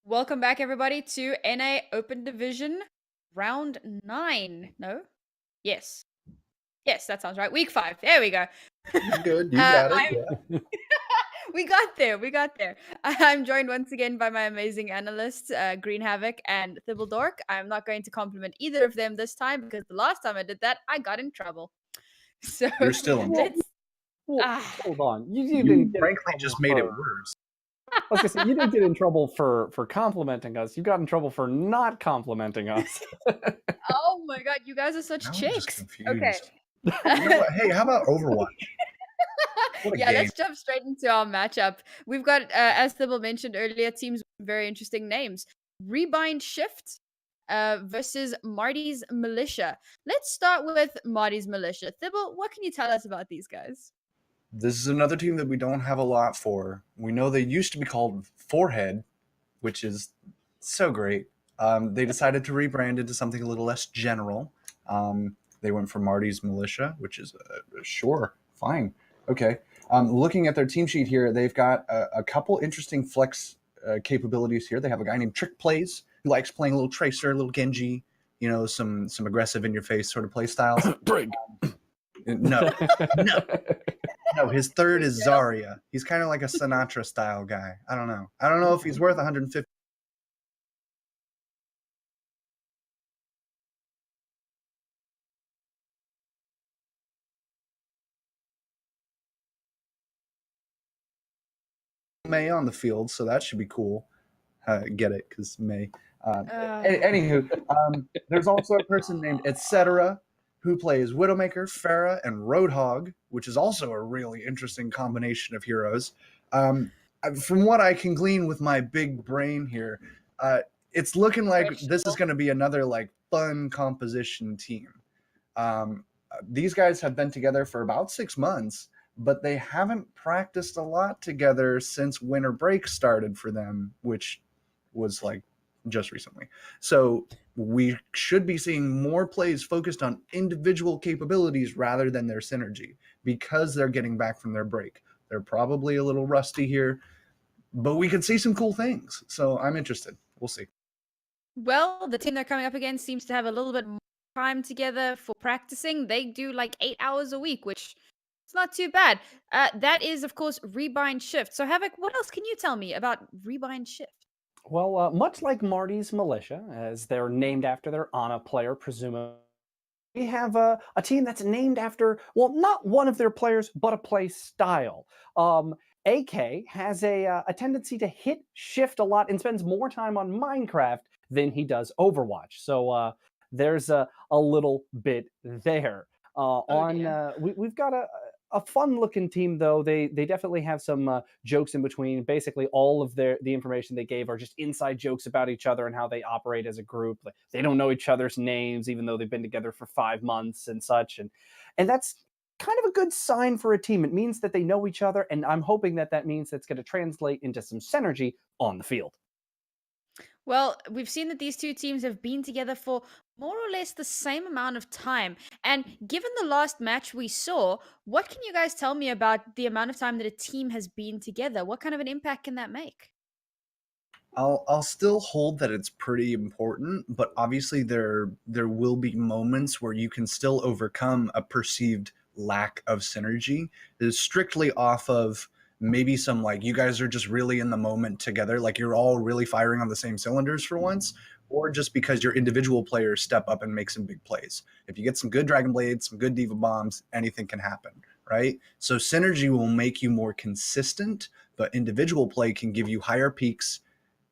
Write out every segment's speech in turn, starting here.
Welcome back, everybody, to NA Open Division Round 9. No? Yes. Yes, that sounds right. Week 5. There we go. You're good. You got it. Yeah. We got there. We got there. I'm joined once again by my amazing analysts, Green Havoc and Thibble Dork. I'm not going to compliment either of them this time because the last time I did that, I got in trouble. So You're still in trouble. let's. Well, Ah, hold on. You You didn't get in frankly just trouble made it for. worse. I was gonna say you didn't get in trouble for complimenting us. You got in trouble for not complimenting us. oh my god, you guys are such Now I'm just chicks. Okay. confused. You know what? Hey, how about Overwatch? What a Yeah, game. let's jump straight into our matchup. We've got, as Thibble mentioned earlier, teams with very interesting names. Rebind Shift versus Marty's Militia. Let's start with Marty's Militia. Thibble, what can you tell us about these guys? This is another team that we don't have a lot for. We know they used to be called Forehead, which is so great. They decided to rebrand into something a little less general. They went for Marty's Militia, which is sure, fine, okay. Looking at their team sheet here, they've got a couple interesting flex capabilities here. They have a guy named Trick Plays who likes playing a little Tracer, a little Genji, some aggressive in your face sort of play styles. Brig. No, no. His third is Zarya. He's kind of like a Sinatra style guy. I don't know if he's worth 150. May on the field, so that should be cool. Get it? Because May. Anywho, there's also a person named Etc. who plays Widowmaker, Pharah, and Roadhog, which is also a really interesting combination of heroes. From what I can glean with my big brain here, it's looking like this is going to be another like fun composition team. These guys have been together for about 6 months, but they haven't practiced a lot together since winter break started for them, which was like just recently. So we should be seeing more plays focused on individual capabilities rather than their synergy because they're getting back from their break. They're probably a little rusty here, but we could see some cool things. So I'm interested. We'll see. Well, the team they're coming up against seems to have a little bit more time together for practicing. They do like 8 hours a week, which is not too bad. That is, of course, Rebind Shift. So, Havoc, what else can you tell me about Rebind Shift? Well, much like Marty's Militia, as they're named after their Ana player, presumably, we have a team that's named after, well, not one of their players, but a play style. AK has a tendency to hit shift a lot and spends more time on Minecraft than he does Overwatch. So there's a little bit there. We've got a fun looking team though. They definitely have some jokes in between. Basically, all of the information they gave are just inside jokes about each other and how they operate as a group. Like, they don't know each other's names, even though they've been together for 5 months and such. And that's kind of a good sign for a team. It means that they know each other, and I'm hoping that that means that's going to translate into some synergy on the field. Well, we've seen that these two teams have been together for more or less the same amount of time. And given the last match we saw, what can you guys tell me about the amount of time that a team has been together? What kind of an impact can that make? I'll still hold that it's pretty important, but obviously there will be moments where you can still overcome a perceived lack of synergy. It is strictly off of maybe some like you guys are just really in the moment together, like you're all really firing on the same cylinders for once, or just because your individual players step up and make some big plays. If you get some good Dragon Blades, some good Diva Bombs, anything can happen, right? So synergy will make you more consistent, but individual play can give you higher peaks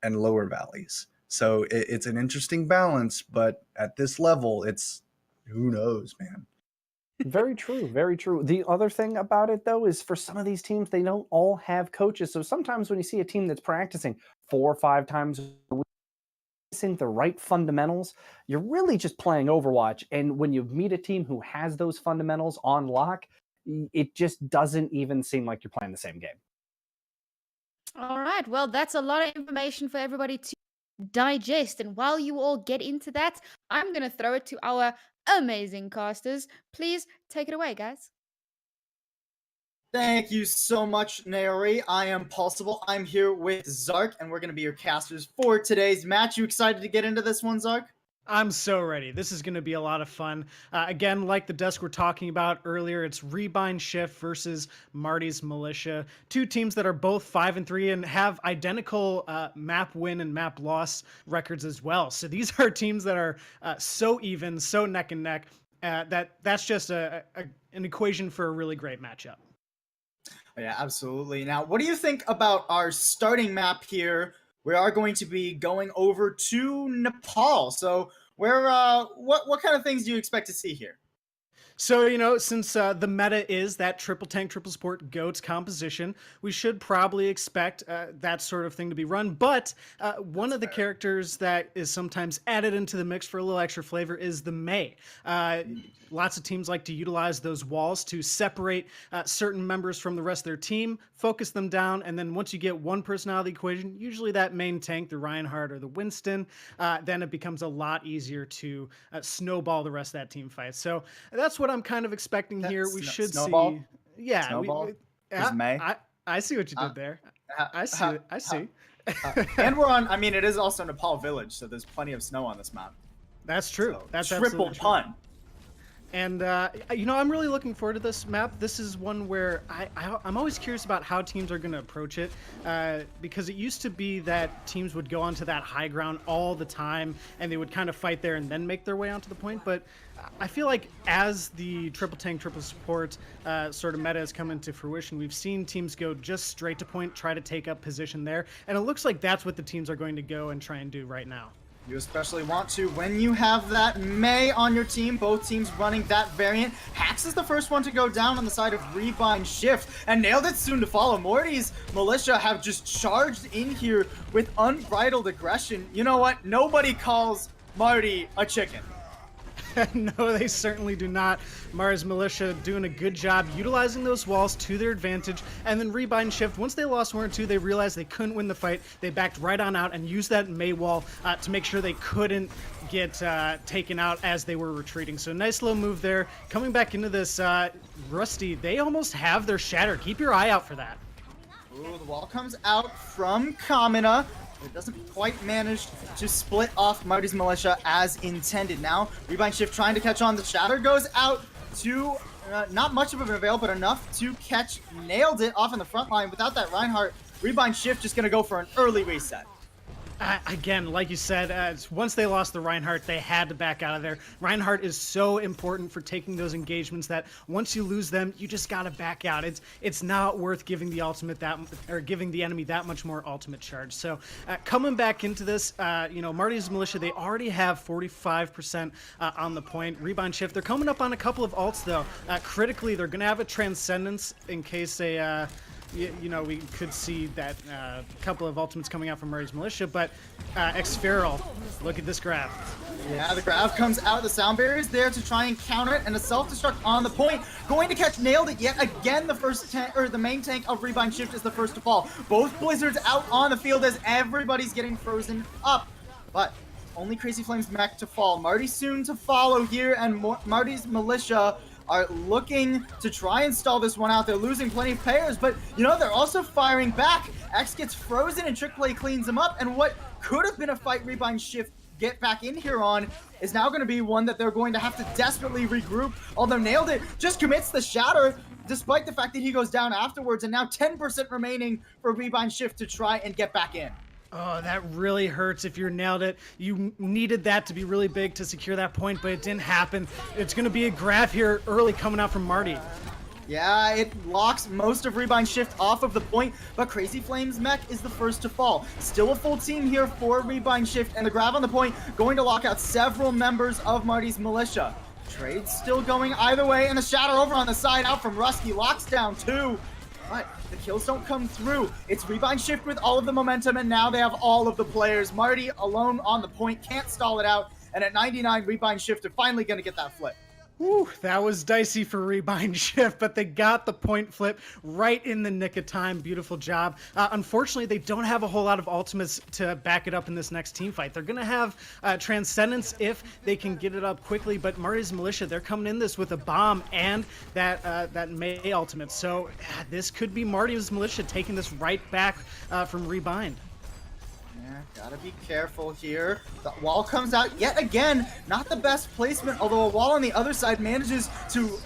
and lower valleys. So it's an interesting balance, but at this level, it's who knows, man. Very true. Very true. The other thing about it, though, is for some of these teams, they don't all have coaches. So sometimes when you see a team that's practicing 4 or 5 times a week, missing the right fundamentals, you're really just playing Overwatch. And when you meet a team who has those fundamentals on lock, it just doesn't even seem like you're playing the same game. All right. Well, that's a lot of information for everybody to digest. And while you all get into that, I'm going to throw it to our amazing casters. Please take it away, guys. Thank you so much, Naori. I am Pulsable. I'm here with Zark, and we're going to be your casters for today's match. You excited to get into this one, Zark? I'm so ready. This is going to be a lot of fun. Again, like the desk we're talking about earlier, it's Rebind Shift versus Marty's Militia. Two teams that are both 5-3 and have identical map win and map loss records as well. So these are teams that are so even, so neck and neck. That's just an equation for a really great matchup. Yeah, absolutely. Now, what do you think about our starting map here? We are going to be going over to Nepal. So, what kind of things do you expect to see here? So, since the meta is that triple tank, triple support GOATS composition, we should probably expect that sort of thing to be run. But one of the characters that is sometimes added into the mix for a little extra flavor is the Mei. Lots of teams like to utilize those walls to separate certain members from the rest of their team, focus them down, and then once you get one person out of the equation, usually that main tank, the Reinhardt or the Winston, then it becomes a lot easier to snowball the rest of that team fight. So that's what I'm kind of expecting here. We should snowball? see. Yeah. Snowball? May? I see what you did there. I see. And we're on, it is also Nepal Village, so there's plenty of snow on this map. That's true. So, That's triple pun. And, I'm really looking forward to this map. This is one where I'm always curious about how teams are going to approach it, because it used to be that teams would go onto that high ground all the time, and they would kind of fight there and then make their way onto the point. But I feel like as the triple tank, triple support sort of meta has come into fruition, we've seen teams go just straight to point, try to take up position there. And it looks like that's what the teams are going to go and try and do right now. You especially want to when you have that Mei on your team, both teams running that variant. Hax is the first one to go down on the side of Rebind Shift, and nailed it soon to follow. Marty's Militia have just charged in here with unbridled aggression. You know what? Nobody calls Marty a chicken. No, they certainly do not. Mars Militia doing a good job utilizing those walls to their advantage, and then Rebind Shift, once they lost 1 or 2, they realized they couldn't win the fight. They backed right on out and used that Mei wall to make sure they couldn't get taken out as they were retreating. So nice little move there. Coming back into this, Rusty, they almost have their shatter. Keep your eye out for that. Ooh, the wall comes out from Kamina. It doesn't quite manage to split off Marty's Militia as intended. Now, Rebind Shift trying to catch on. The shatter goes out to not much of an avail, but enough to catch. Nailed it off in the front line. Without that Reinhardt, Rebind Shift just going to go for an early reset. Again, like you said, once they lost the Reinhardt, they had to back out of there. Reinhardt is so important for taking those engagements that once you lose them, you just gotta back out. It's not worth giving the giving the enemy that much more ultimate charge. So coming back into this, Marty's Militia, they already have 45% on the point. Rebind Shift, they're coming up on a couple of ults though. Critically, they're gonna have a Transcendence in case they. We could see that couple of ultimates coming out from Marty's Militia, but X-Feral, look at this grab. Yeah, the grab comes out. The sound barrier is there to try and counter it, and a self-destruct on the point. Going to catch, nailed it yet again. The main tank of Rebind Shift is the first to fall. Both Blizzards out on the field as everybody's getting frozen up, but only Crazy Flames mech to fall. Marty soon to follow here, and Marty's Militia are looking to try and stall this one out. They're losing plenty of players, but they're also firing back. X gets frozen and Trick Play cleans him up, and what could have been a fight Rebind Shift get back in here on is now going to be one that they're going to have to desperately regroup. Although nailed it, just commits the shatter despite the fact that he goes down afterwards, and now 10% remaining for Rebind Shift to try and get back in. Oh, that really hurts if you nailed it. You needed that to be really big to secure that point, but it didn't happen. It's going to be a grab here early coming out from Marty. Yeah, it locks most of Rebind Shift off of the point, but Crazy Flames mech is the first to fall. Still a full team here for Rebind Shift, and the grab on the point going to lock out several members of Marty's Militia. Trade's still going either way, and the shatter over on the side out from Rusty locks down 2. But the kills don't come through. It's Rebind Shift with all of the momentum, and now they have all of the players. Marty alone on the point, can't stall it out. And at 99, Rebind Shift are finally going to get that flip. Whew, that was dicey for Rebind Shift, but they got the point flip right in the nick of time. Beautiful job. Unfortunately, they don't have a whole lot of ultimates to back it up in this next team fight. They're going to have Transcendence if they can get it up quickly, but Marty's Militia, they're coming in this with a bomb and that May ultimate. So this could be Marty's Militia taking this right back from Rebind. Yeah, gotta be careful here. The wall comes out yet again. Not the best placement, although a wall on the other side manages to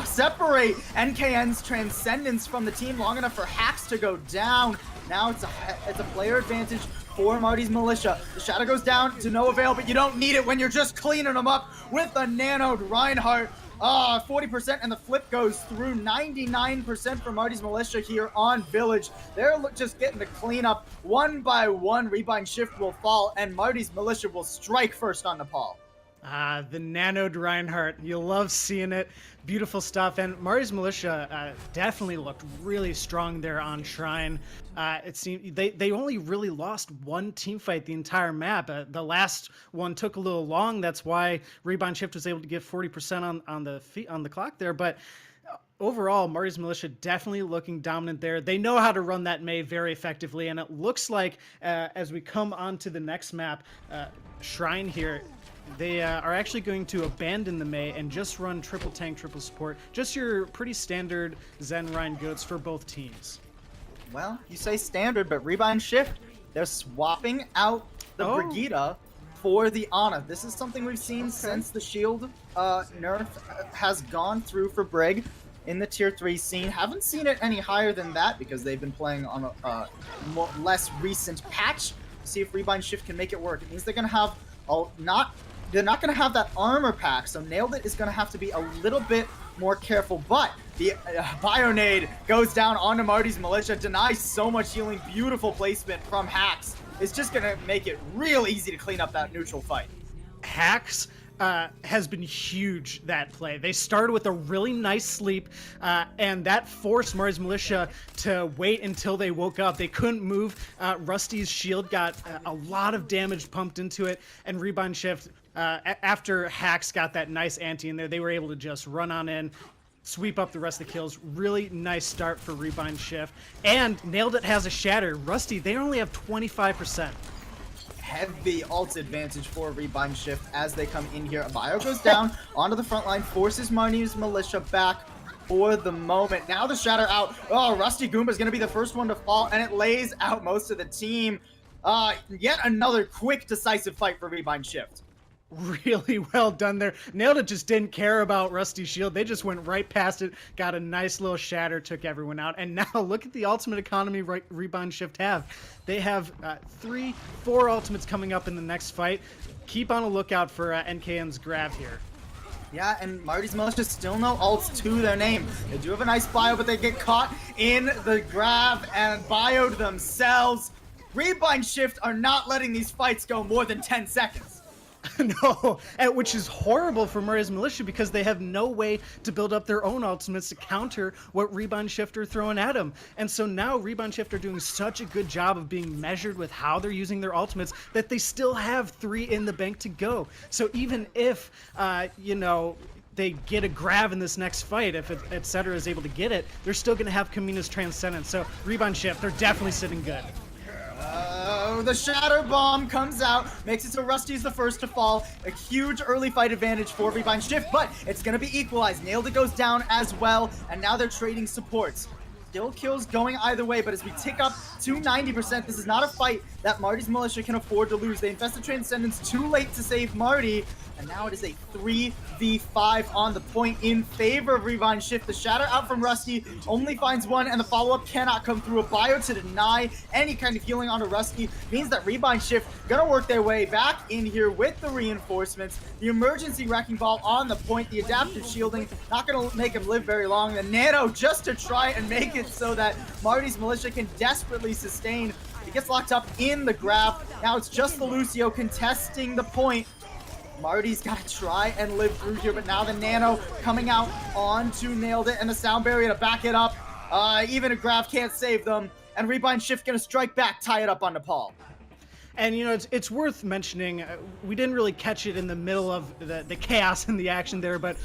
separate NKN's Transcendence from the team long enough for Hacks to go down. Now it's a player advantage for Marty's Militia. The shadow goes down to no avail, but you don't need it when you're just cleaning them up with a nanoed Reinhardt. 40%, and the flip goes through. 99% for Marty's Militia here on Village. They're just getting the cleanup one by one. Rebind Shift will fall, and Marty's Militia will strike first on Nepal. The nanoed Reinhardt. You'll love seeing it. Beautiful stuff. And Marty's Militia definitely looked really strong there on Shrine. It seemed they only really lost one team fight the entire map. The last one took a little long. That's why Rebind Shift was able to get 40% on the clock there. But overall, Marty's Militia definitely looking dominant there. They know how to run that Mei very effectively. And it looks like as we come on to the next map, Shrine here, they are actually going to abandon the Mei and just run triple tank, triple support. Just your pretty standard Zen Rhine goats for both teams. Well, you say standard, but Rebind Shift, they're swapping out the Brigitte for the Ana. This is something we've seen since the shield nerf has gone through for Brig in the tier 3 scene. Haven't seen it any higher than that because they've been playing on a less recent patch. See if Rebind Shift can make it work. It means they're going to have they're not going to have that armor pack, so Nailed It is going to have to be a little bit more careful. But the Bionade goes down onto Marty's Militia, denies so much healing. Beautiful placement from Hacks. It's just going to make it real easy to clean up that neutral fight. Hacks has been huge, that play. They started with a really nice sleep, and that forced Marty's Militia to wait until they woke up. They couldn't move. Rusty's shield got a lot of damage pumped into it, and Rebind Shift, after Hacks got that nice anti in there, they were able to just run on in, sweep up the rest of the kills. Really nice start for Rebind Shift. And Nailed It has a shatter. Rusty, they only have 25%. Heavy ult advantage for Rebind Shift as they come in here. Bio goes down onto the front line, forces Marty's Militia back for the moment. Now the shatter out. Oh, Rusty Goomba is going to be the first one to fall, and it lays out most of the team. Yet another quick, decisive fight for Rebind Shift. Really well done there. Nailed It just didn't care about Rusty's shield. They just went right past it, got a nice little shatter, took everyone out. And now look at the ultimate economy Rebind Shift have. They have 3-4 ultimates coming up in the next fight. Keep on a lookout for NKN's grab here. Yeah, and Marty's Militia still no ults to their name. They do have a nice bio, but they get caught in the grab and bioed themselves. Rebind Shift are not letting these fights go more than 10 seconds. No, which is horrible for Marty's Militia because they have no way to build up their own ultimates to counter what Rebind Shift are throwing at them. And so now Rebind Shift are doing such a good job of being measured with how they're using their ultimates that they still have 3 in the bank to go. So even if, they get a grab in this next fight, if etc. is able to get it, they're still going to have Kamina's Transcendence. So Rebind Shift, they're definitely sitting good. The Shatter Bomb comes out, makes it so Rusty's the first to fall. A huge early fight advantage for Rebind Shift, but it's going to be equalized. Nailed It goes down as well, and now they're trading supports. Still kills going either way, but as we tick up to 90%, this is not a fight that Marty's Militia can afford to lose. They invested Transcendence too late to save Marty, and now it is a 3v5 on the point in favor of Rebind Shift. The shatter out from Rusty only finds one, and the follow-up cannot come through. A bio to deny any kind of healing onto Rusty means that Rebind Shift gonna work their way back in here with the reinforcements. The emergency wrecking ball on the point, the adaptive shielding, not gonna make him live very long. The nano just to try and make it so that Marty's Militia can desperately sustain. He gets locked up in the grab. Now it's just the Lucio contesting the point. Marty's got to try and live through here, but now the nano coming out onto Nailed It and the sound barrier to back it up. Even a grab can't save them, and Rebind Shift gonna strike back, tie it up on Nepal. And it's worth mentioning. We didn't really catch it in the middle of the chaos and the action there, but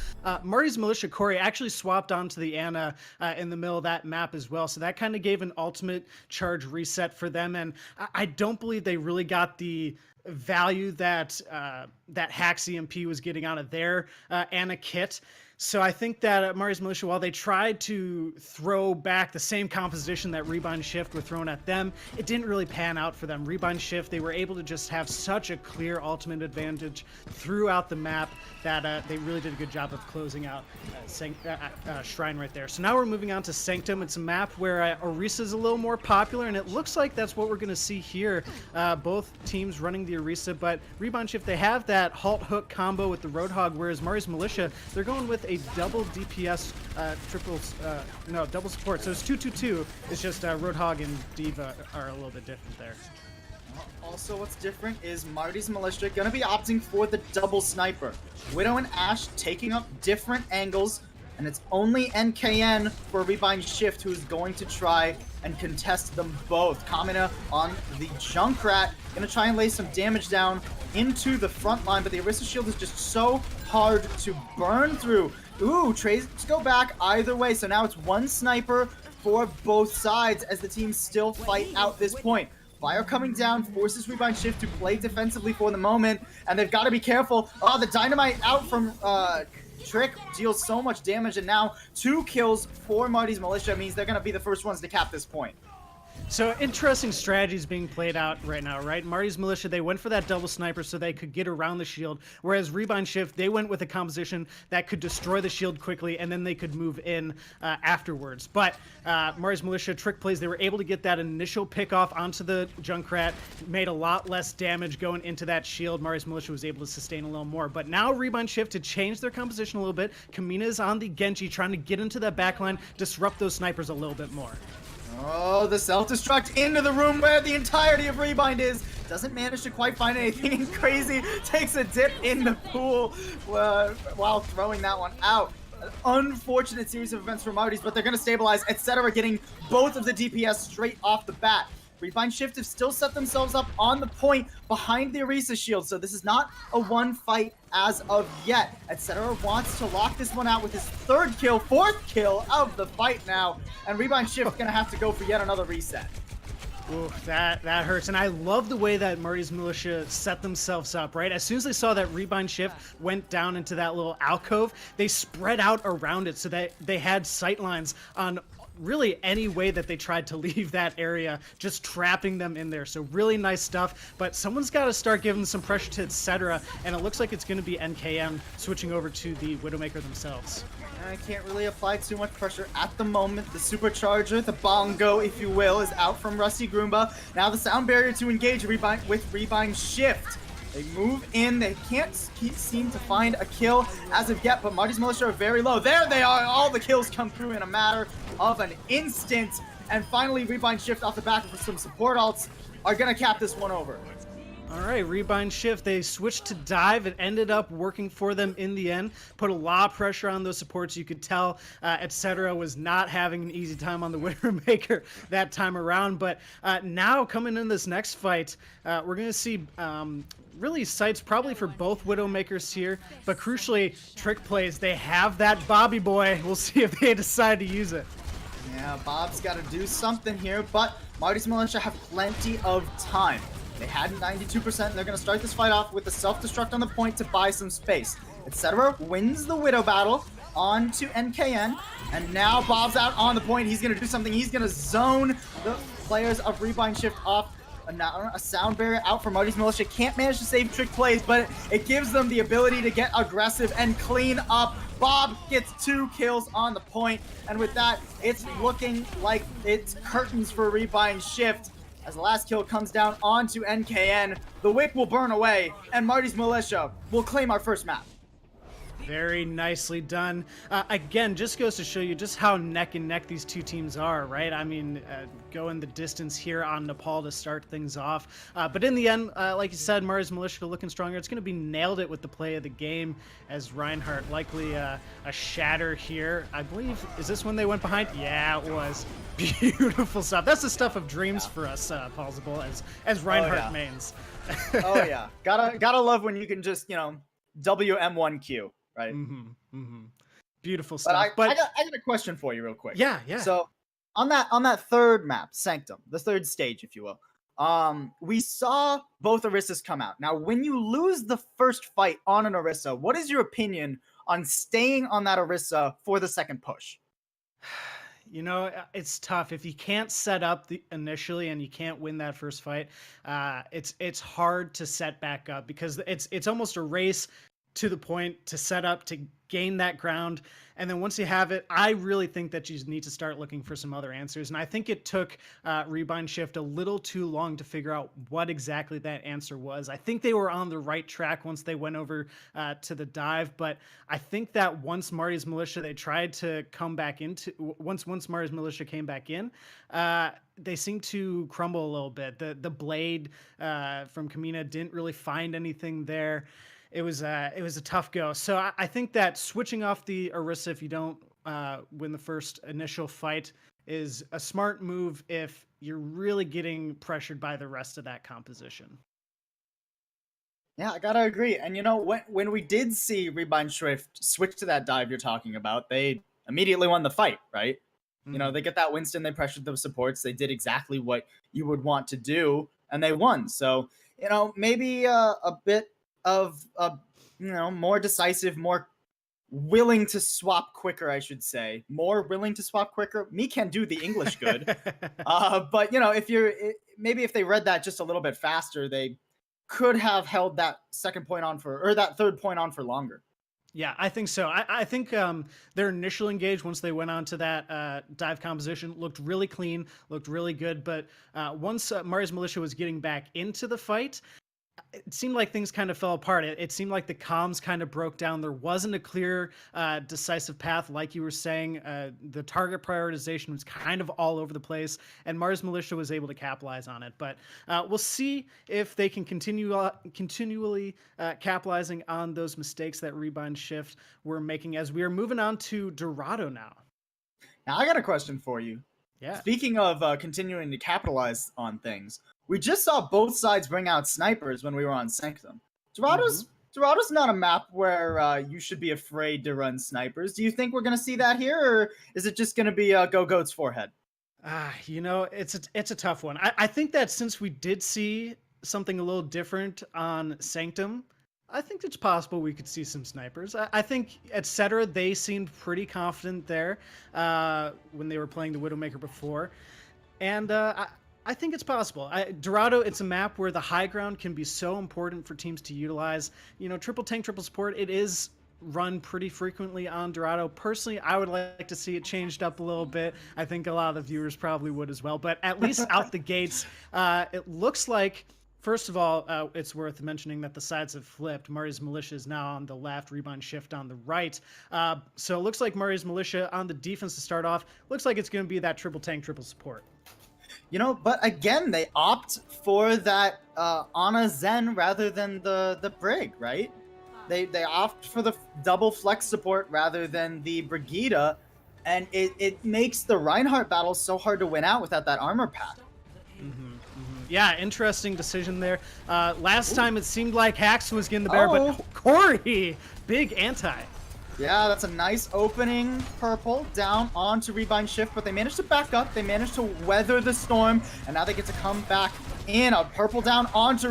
Marty's Militia Corey actually swapped onto the Ana in the middle of that map as well. So that kind of gave an ultimate charge reset for them, and I don't believe they really got the value that that Hax EMP was getting out of their Ana kit. So I think that Marty's Militia, while they tried to throw back the same composition that Rebind Shift were thrown at them, it didn't really pan out for them. Rebind Shift, they were able to just have such a clear ultimate advantage throughout the map that they really did a good job of closing out Shrine right there. So now we're moving on to Sanctum. It's a map where Orisa is a little more popular, and it looks like that's what we're going to see here. Both teams running the Orisa, but Rebind Shift, they have that halt hook combo with the Roadhog, whereas Marty's Militia, they're going with a double DPS, double support. So it's 2-2-2. It's just Roadhog and Diva are a little bit different there. Also, what's different is Marty's Militia going to be opting for the double sniper. Widow and Ashe taking up different angles, and it's only NKN for Rebind Shift who's going to try and contest them both. Kamina on the Junkrat, going to try and lay some damage down into the front line, but the Orisa shield is just so hard to burn through. Ooh, trades go back either way, so now it's one sniper for both sides as the teams still fight out this point. Fire coming down forces Rebind Shift to play defensively for the moment, and they've got to be careful. Oh, the dynamite out from Trick deals so much damage, and now 2 kills for Marty's Militia means they're going to be the first ones to cap this point. So interesting strategies being played out right now, right? Marty's Militia, they went for that double sniper so they could get around the shield, whereas Rebind Shift, they went with a composition that could destroy the shield quickly, and then they could move in afterwards. But Marty's Militia trick plays, they were able to get that initial pick off onto the Junkrat, made a lot less damage going into that shield. Marty's Militia was able to sustain a little more. But now Rebind Shift to change their composition a little bit. Kamina is on the Genji, trying to get into that backline, disrupt those snipers a little bit more. Oh, the self-destruct into the room where the entirety of Rebind is. Doesn't manage to quite find anything, and Crazy takes a dip in the pool while throwing that one out. An unfortunate series of events for Marty's, but they're going to stabilize, etc., getting both of the DPS straight off the bat. Rebind Shift have still set themselves up on the point behind the Orisa shield, so this is not a one fight as of yet. Etc. wants to lock this one out with his fourth kill of the fight now, and Rebind Shift gonna have to go for yet another reset. Oof, that hurts. And I love the way that Marty's Militia set themselves up, right? As soon as they saw that Rebind Shift went down into that little alcove, they spread out around it so that they had sight lines on really any way that they tried to leave that area, just trapping them in there. So really nice stuff, but someone's got to start giving some pressure to etc., and it looks like it's going to be NKM switching over to the Widowmaker themselves. I can't really apply too much pressure at the moment. The supercharger, the bongo, if you will, is out from Rusty Groomba. Now the sound barrier to engage with Rebind Shift. They move in. They can't seem to find a kill as of yet, but Marty's Militia are very low. There they are. All the kills come through in a matter of an instant. And finally, Rebind Shift off the back of some support alts are going to cap this one over. All right, Rebind Shift, they switched to dive. It ended up working for them in the end. Put a lot of pressure on those supports. You could tell, etc. was not having an easy time on the Widowmaker that time around. But now coming in this next fight, we're going to see really sights probably for both Widowmakers here. But crucially, trick plays. They have that Bobby Boy. We'll see if they decide to use it. Yeah, Bob's got to do something here, but Marty's Militia have plenty of time. They had 92%, and they're going to start this fight off with the self-destruct on the point to buy some space. Etc. wins the Widow battle onto NKN, and now Bob's out on the point. He's going to do something. He's going to zone the players of Rebind Shift off. A sound barrier out for Marty's Militia. Can't manage to save trick plays, but it gives them the ability to get aggressive and clean up. Bob gets 2 kills on the point, and with that, it's looking like it's curtains for Rebind Shift. As the last kill comes down onto NKN, the wick will burn away, and Marty's Militia will claim our first map. Very nicely done. Again, just goes to show you just how neck and neck these two teams are, right? I mean, going the distance here on Nepal to start things off. But in the end, like you said, Marty's Militia looking stronger. It's going to be nailed it with the play of the game as Reinhardt likely a shatter here. I believe, is this when they went behind? Yeah, it was. Beautiful stuff. That's the stuff of dreams for us, Pausable, as Reinhardt mains. Oh, yeah. Gotta love when you can just, WM1Q, right? Beautiful stuff. But I got a question for you real quick. Yeah. So on that third map, Sanctum, the third stage, if you will, we saw both Orissas come out. Now, when you lose the first fight on an Orissa, what is your opinion on staying on that Orissa for the second push? It's tough. If you can't set up initially and you can't win that first fight, it's hard to set back up because it's almost a race to the point to set up to gain that ground. And then once you have it, I really think that you need to start looking for some other answers. And I think it took Rebind Shift a little too long to figure out what exactly that answer was. I think they were on the right track once they went over to the dive. But I think that once Marty's Militia, they tried to come back into, once Marty's Militia came back in, they seemed to crumble a little bit. The blade from Kamina didn't really find anything there. It was a tough go. So I think that switching off the Orissa if you don't win the first initial fight is a smart move if you're really getting pressured by the rest of that composition. Yeah, I gotta agree. And when we did see Rebind Shift switch to that dive you're talking about, they immediately won the fight, right? They get that Winston, they pressured those supports, they did exactly what you would want to do, and they won. So, maybe a bit of more decisive, more willing to swap quicker, I should say. More willing to swap quicker. Me can't do the English good. But if they read that just a little bit faster, they could have held that second point on or that third point on for longer. Yeah, I think so. I think their initial engage, once they went on to that dive composition, looked really clean, looked really good. But once Marty's Militia was getting back into the fight, it seemed like things kind of fell apart. It seemed like the comms kind of broke down. There wasn't a clear, decisive path, like you were saying. The target prioritization was kind of all over the place, and Mars Militia was able to capitalize on it. But we'll see if they can continually capitalizing on those mistakes that Rebind Shift were making as we are moving on to Dorado now. Now, I got a question for you. Yeah. Speaking of continuing to capitalize on things, we just saw both sides bring out snipers when we were on Sanctum. Dorado's not a map where you should be afraid to run snipers. Do you think we're going to see that here, or is it just going to be Go Goat's forehead? It's a tough one. I think that since we did see something a little different on Sanctum, I think it's possible we could see some snipers. I think, etc., they seemed pretty confident there when they were playing the Widowmaker before. And I think it's possible. Dorado, it's a map where the high ground can be so important for teams to utilize. Triple tank, triple support, it is run pretty frequently on Dorado. Personally, I would like to see it changed up a little bit. I think a lot of the viewers probably would as well. But at least out the gates, it looks like, first of all, it's worth mentioning that the sides have flipped. Marty's Militia is now on the left, Rebind Shift on the right. So it looks like Marty's Militia on the defense to start off. Looks like it's going to be that triple tank, triple support. But again, they opt for that Ana Zen rather than the Brig, right? They opt for the double flex support rather than the Brigida, and it makes the Reinhardt battle so hard to win out without that armor pack. Yeah, interesting decision there. Last time it seemed like Hax was getting the better, but Corey, big anti. Yeah, that's a nice opening purple down onto Rebind Shift, but they managed to back up. They managed to weather the storm, and now they get to come back in. A purple down onto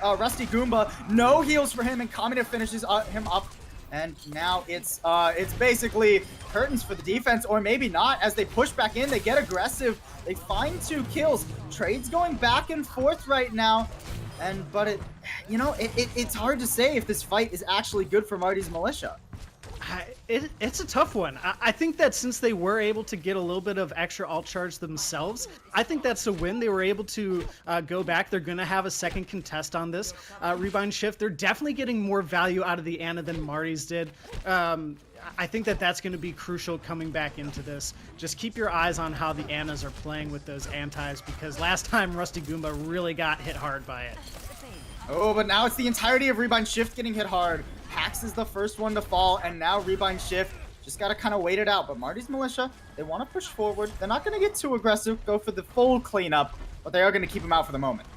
Rusty Goomba. No heals for him, and Kamina finishes him up. And now it's basically curtains for the defense, or maybe not. As they push back in, they get aggressive. They find 2 kills. Trade's going back and forth right now. But it's hard to say if this fight is actually good for Marty's Militia. It's a tough one. I think that since they were able to get a little bit of extra alt charge themselves, I think that's a win. They were able to go back. They're going to have a second contest on this Rebind shift. They're definitely getting more value out of the Ana than Marty's did. I think that that's going to be crucial coming back into this. Just keep your eyes on how the Anas are playing with those antis, because last time Rusty Goomba really got hit hard by it. Oh, but now it's the entirety of Rebind Shift getting hit hard. Hax is the first one to fall, and now Rebind Shift just got to kind of wait it out. But Marty's Militia, they want to push forward. They're not going to get too aggressive, go for the full cleanup, but they are going to keep him out for the moment.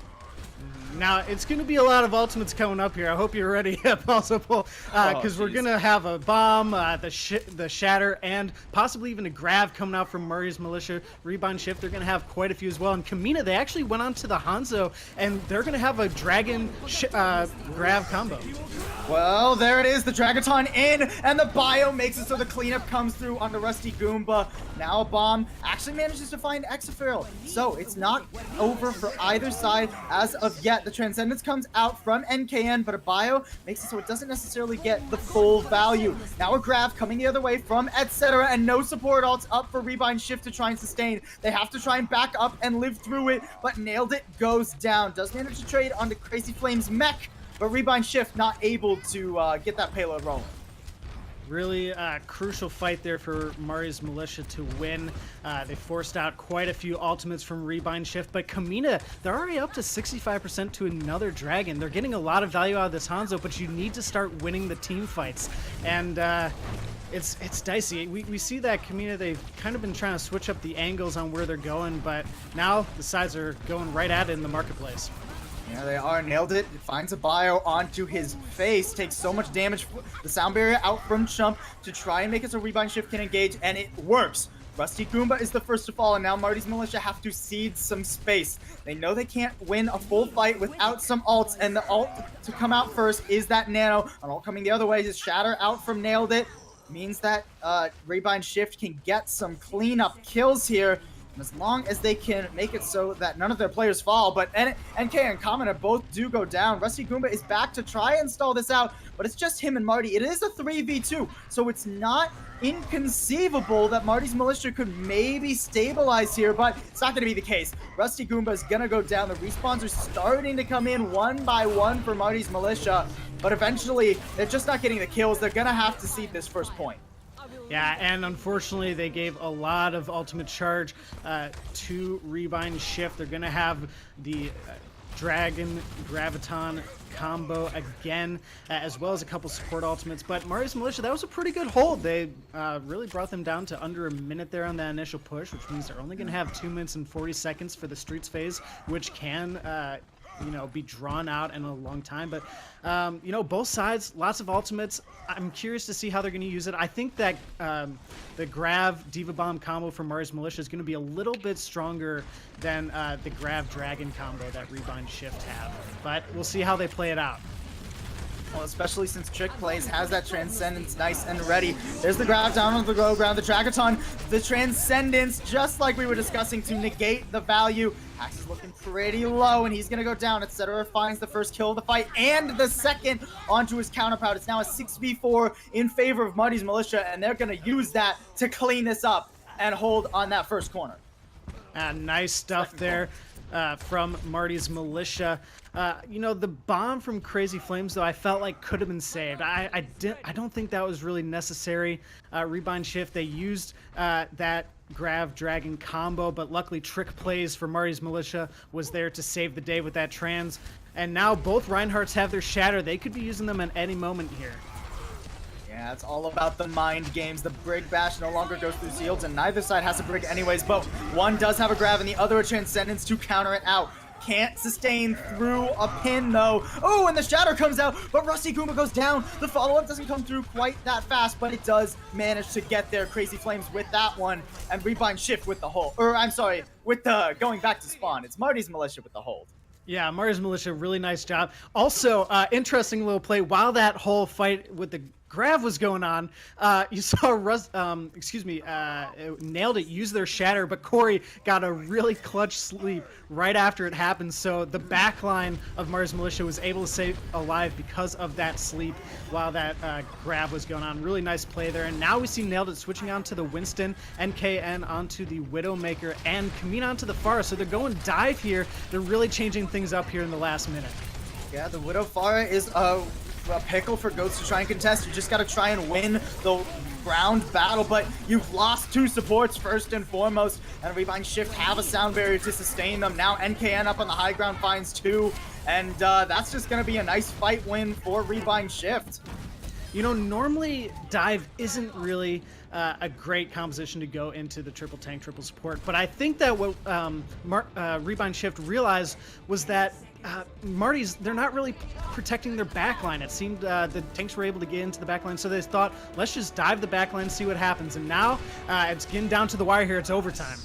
Now, it's going to be a lot of ultimates coming up here. I hope you're ready, possible, because we're going to have a bomb, the shatter, and possibly even a grav coming out from Marty's Militia. Rebind Shift, they're going to have quite a few as well. And Kamina, they actually went on to the Hanzo, and they're going to have a dragon grav combo. Well, there it is, the Dragaton in, and the bio makes it so the cleanup comes through on the Rusty Goomba. Now a bomb actually manages to find Exaferal. So it's not over for either side as of yet. The Transcendence comes out from NKN, but a bio makes it so it doesn't necessarily get the full value. Now a grab coming the other way from etc. and no support alts up for Rebind Shift to try and sustain. They have to try and back up and live through it, but Nailed It goes down. Does manage to trade onto Crazy Flame's mech, but Rebind Shift not able to get that payload rolling. Really crucial fight there for Marty's Militia to win. They forced out quite a few ultimates from Rebind Shift, but Kamina, they're already up to 65% to another dragon. They're getting a lot of value out of this Hanzo, but you need to start winning the team fights. And it's dicey. We see that Kamina, they've kind of been trying to switch up the angles on where they're going, but now the sides are going right at it in the marketplace. Yeah, they are. Nailed It. It finds a bio onto his face. Takes so much damage. The sound barrier out from Chump to try and make it so Rebind Shift can engage, and it works. Rusty Goomba is the first to fall, and now Marty's Militia have to cede some space. They know they can't win a full fight without some ults, and the ult to come out first is that Nano. An ult coming the other way is Shatter out from Nailed It. Means that Rebind Shift can get some cleanup kills here. And as long as they can make it so that none of their players fall, but NK and Kamina both do go down. Rusty Goomba is back to try and stall this out, but it's just him and Marty. It is a 3v2, so it's not inconceivable that Marty's Militia could maybe stabilize here, but it's not going to be the case. Rusty Goomba is going to go down. The respawns are starting to come in one by one for Marty's Militia, but eventually they're just not getting the kills. They're going to have to cede this first point. Yeah, and unfortunately, they gave a lot of ultimate charge to Rebind Shift. They're going to have the Dragon Graviton combo again, as well as a couple support ultimates. But Marty's Militia, that was a pretty good hold. They really brought them down to under a minute there on that initial push, which means they're only going to have 2 minutes and 40 seconds for the Streets phase, which can be drawn out in a long time. But both sides, lots of ultimates. I'm curious to see how they're going to use it. I think that the Grav Diva Bomb combo from Marty's Militia is going to be a little bit stronger than the Grav Dragon combo that Rebind Shift have, but we'll see how they play it out. Well, especially since Trick Plays has that Transcendence nice and ready. There's the grab down on the low ground, the Dragaton, the Transcendence, just like we were discussing, to negate the value. Hax is looking pretty low, and he's going to go down. Etc. finds the first kill of the fight and the second onto his counterpart. It's now a 6v4 in favor of Marty's Militia, and they're going to use that to clean this up and hold on that first corner. Nice stuff there from Marty's Militia. The bomb from Crazy Flames, though, I felt like could have been saved. I don't think that was really necessary. Rebind Shift, they used that Grav Dragon combo, but luckily Trick Plays for Marty's Militia was there to save the day with that trans. And now both Reinhardts have their Shatter. They could be using them at any moment here. Yeah, it's all about the mind games. The Brig Bash no longer goes through shields, and neither side has a Brig anyways, but one does have a Grav and the other a Transcendence to counter it out. Can't sustain through a pin, though. Oh, and the Shatter comes out, but Rusty Goomba goes down. The follow-up doesn't come through quite that fast, but it does manage to get there. Crazy Flames with that one, and Rebind Shift with the hold. With the going back to spawn. It's Marty's Militia with the hold. Yeah, Marty's Militia, really nice job. Also, interesting little play. While that whole fight with the Grav was going on. You saw Nailed It use their shatter, but Corey got a really clutch sleep right after it happened. So the back line of Marty's Militia was able to stay alive because of that sleep while that Grav was going on. Really nice play there. And now we see Nailed It switching on to the Winston, NKN onto the Widowmaker, and Kamina onto the Pharah. So they're going dive here. They're really changing things up here in the last minute. Yeah, the Widow Pharah is a pickle for Goats to try and contest. You just got to try and win the ground battle, but you've lost 2 supports first and foremost, and Rebind Shift have a sound barrier to sustain them. Now NKN up on the high ground finds 2, and that's just going to be a nice fight win for Rebind Shift. You know, normally dive isn't really a great composition to go into the triple tank, triple support, but I think that what Rebind Shift realized was that Marty's, they're not really protecting their backline. It seemed the tanks were able to get into the backline, so they thought, let's just dive the backline, see what happens. And now it's getting down to the wire here. It's overtime.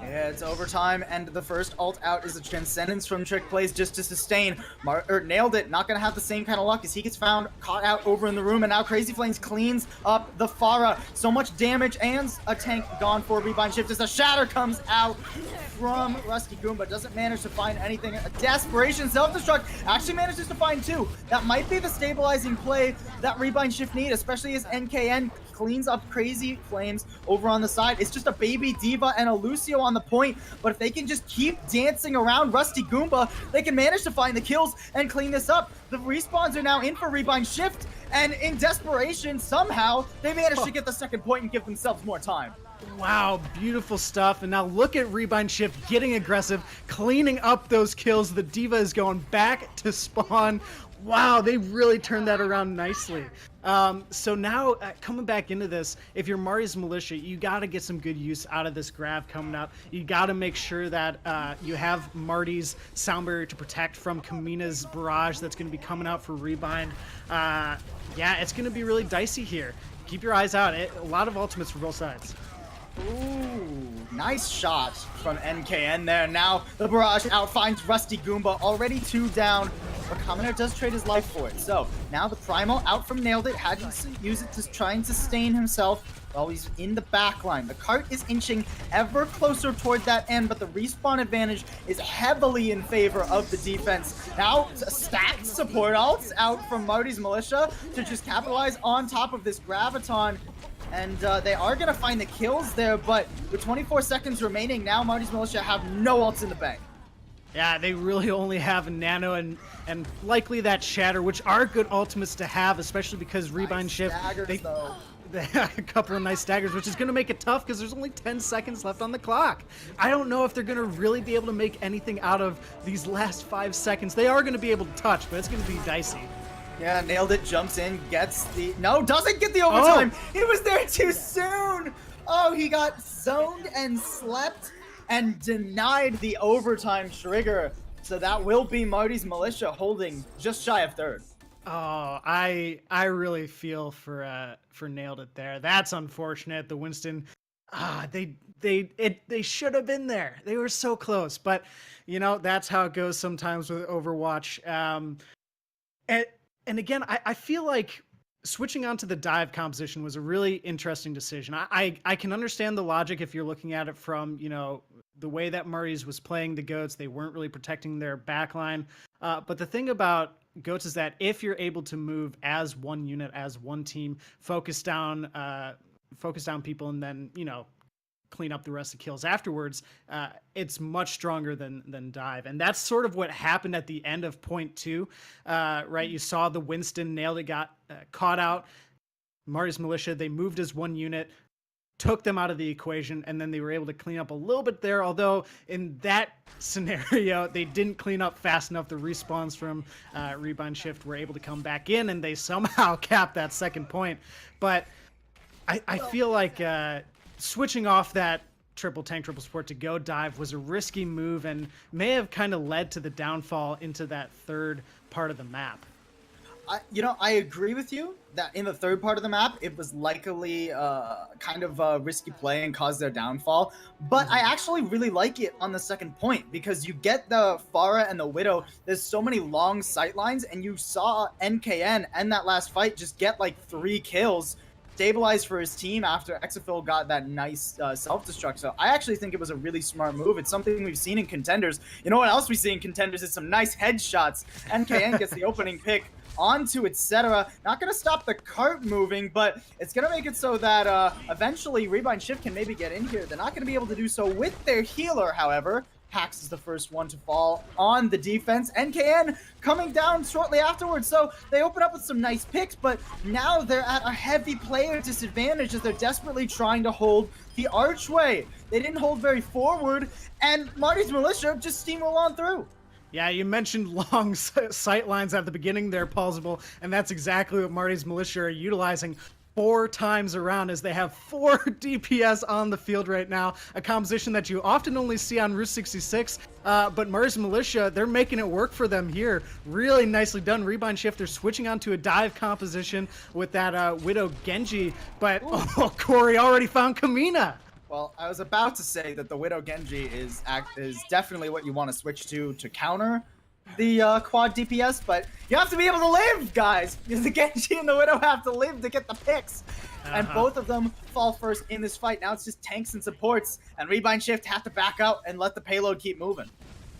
Yeah, it's overtime, and the first ult out is a Transcendence from Trick Plays just to sustain. Nailed It, not going to have the same kind of luck as he gets found, caught out over in the room, and now Crazy Flames cleans up the Pharah. So much damage, and a tank gone for Rebind Shift as a Shatter comes out from Rusty Goomba. Doesn't manage to find anything. A Desperation Self-Destruct actually manages to find 2. That might be the stabilizing play that Rebind Shift need, especially as NKN cleans up Crazy Flames over on the side. It's just a Baby Diva and a Lucio on the point, but if they can just keep dancing around Rusty Goomba, they can manage to find the kills and clean this up. The respawns are now in for Rebind Shift, and in desperation, somehow, they managed to get the second point and give themselves more time. Wow, beautiful stuff. And now look at Rebind Shift getting aggressive, cleaning up those kills. The Diva is going back to spawn. Wow, they really turned that around nicely. So now coming back into this, if you're Marty's Militia, you got to get some good use out of this Grav coming up. You got to make sure that you have Marty's sound barrier to protect from Kamina's barrage that's going to be coming out for Rebind. Yeah, it's going to be really dicey here. Keep your eyes out. A lot of ultimates for both sides. Ooh, nice shot from NKN there. Now the barrage out finds Rusty Goomba, already 2 down, but Kamina does trade his life for it. So now the Primal out from Nailed It, had to use it to try and sustain himself while he's in the back line. The cart is inching ever closer toward that end, but the respawn advantage is heavily in favor of the defense. Now stacked support ults out from Marty's Militia to just capitalize on top of this Graviton. And they are going to find the kills there, but with 24 seconds remaining, now Marty's Militia have no ults in the bank. Yeah, they really only have a Nano and likely that Shatter, which are good ultimates to have, especially because Rebind Shift, they have a couple of nice daggers, which is going to make it tough because there's only 10 seconds left on the clock. I don't know if they're going to really be able to make anything out of these last 5 seconds. They are going to be able to touch, but it's going to be dicey. Yeah, Nailed It, jumps in, gets the... No, doesn't get the overtime! Oh. He was there too soon! Oh, he got zoned and slept and denied the overtime trigger. So that will be Marty's Militia holding just shy of 3rd. Oh, I really feel for Nailed It there. That's unfortunate. The Winston, they should have been there. They were so close, but you know that's how it goes sometimes with Overwatch. And again, I feel like switching onto the dive composition was a really interesting decision. I can understand the logic if you're looking at it from, you know, the way that Marty's was playing the Goats. They weren't really protecting their backline. But the thing about Goats is that if you're able to move as one unit, as one team, focus down people, and then, you know, clean up the rest of the kills afterwards, it's much stronger than dive. And that's sort of what happened at the end of point 2, right? You saw the Winston Nailed It got caught out. Marty's Militia, they moved as one unit, took them out of the equation, and then they were able to clean up a little bit there, although in that scenario, they didn't clean up fast enough. The respawns from Rebind Shift were able to come back in, and they somehow capped that second point. But I feel like switching off that triple tank, triple support to go dive was a risky move and may have kind of led to the downfall into that 3rd part of the map. I agree with you that in the third part of the map, it was likely kind of a risky play and caused their downfall. But I actually really like it on the second point because you get the Pharah and the Widow. There's so many long sight lines, and you saw NKN and that last fight just get like 3 kills, stabilized for his team after Exafil got that nice self-destruct. So I actually think it was a really smart move. It's something we've seen in contenders. You know what else we see in contenders is some nice headshots. NKN gets the opening pick onto etc. Not going to stop the cart moving, but it's going to make it so that eventually Rebind Shift can maybe get in here. They're not going to be able to do so with their healer, however. Hax is the first one to fall on the defense. NKN coming down shortly afterwards, so they open up with some nice picks, but now they're at a heavy player disadvantage as they're desperately trying to hold the archway. They didn't hold very forward, and Marty's Militia just steamroll on through. Yeah, you mentioned long sight lines at the beginning there, Paulsable, and that's exactly what Marty's Militia are utilizing 4 times around as they have 4 DPS on the field right now, a composition that you often only see on Route 66, but Marty's Militia, they're making it work for them here. Really nicely done. Rebind Shift, they're switching onto a dive composition with that Widow Genji, but oh, Corey already found Kamina. Well, I was about to say that the Widow Genji is definitely what you want to switch to counter the quad DPS, but you have to be able to live, guys, because the Genji and the Widow have to live to get the picks. And both of them fall first in this fight. Now it's just tanks and supports, and Rebind Shift have to back out and let the payload keep moving.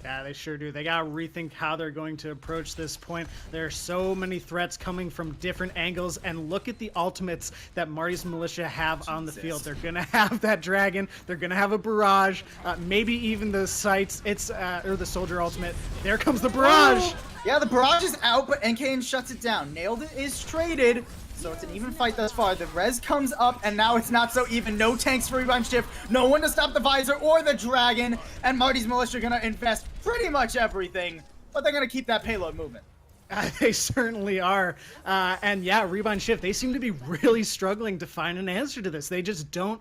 Yeah, they sure do. They got to rethink how they're going to approach this point. There are so many threats coming from different angles, and look at the ultimates that Marty's Militia have on the field. They're going to have that dragon. They're going to have a barrage, maybe even the sights. Or the soldier ultimate. There comes the barrage. Yeah, the barrage is out, but NKN shuts it down. Nailed It is traded. So it's an even fight thus far. The res comes up, and now it's not so even. No tanks for Rebind Shift. No one to stop the Visor or the Dragon. And Marty's Militia are going to invest pretty much everything, but they're going to keep that payload moving. They certainly are. And yeah, Rebind Shift, they seem to be really struggling to find an answer to this. They just don't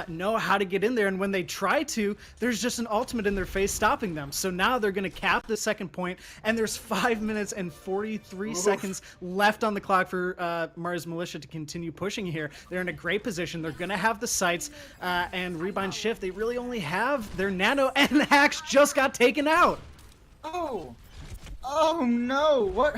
know how to get in there. And when they try to, there's just an ultimate in their face stopping them. So now they're going to cap the second point, and there's 5 minutes and 43 seconds left on the clock for Mars Militia to continue pushing here. They're in a great position. They're going to have the sights, and Rebind Shift, they really only have their nano, and Hax just got taken out. Oh no, what?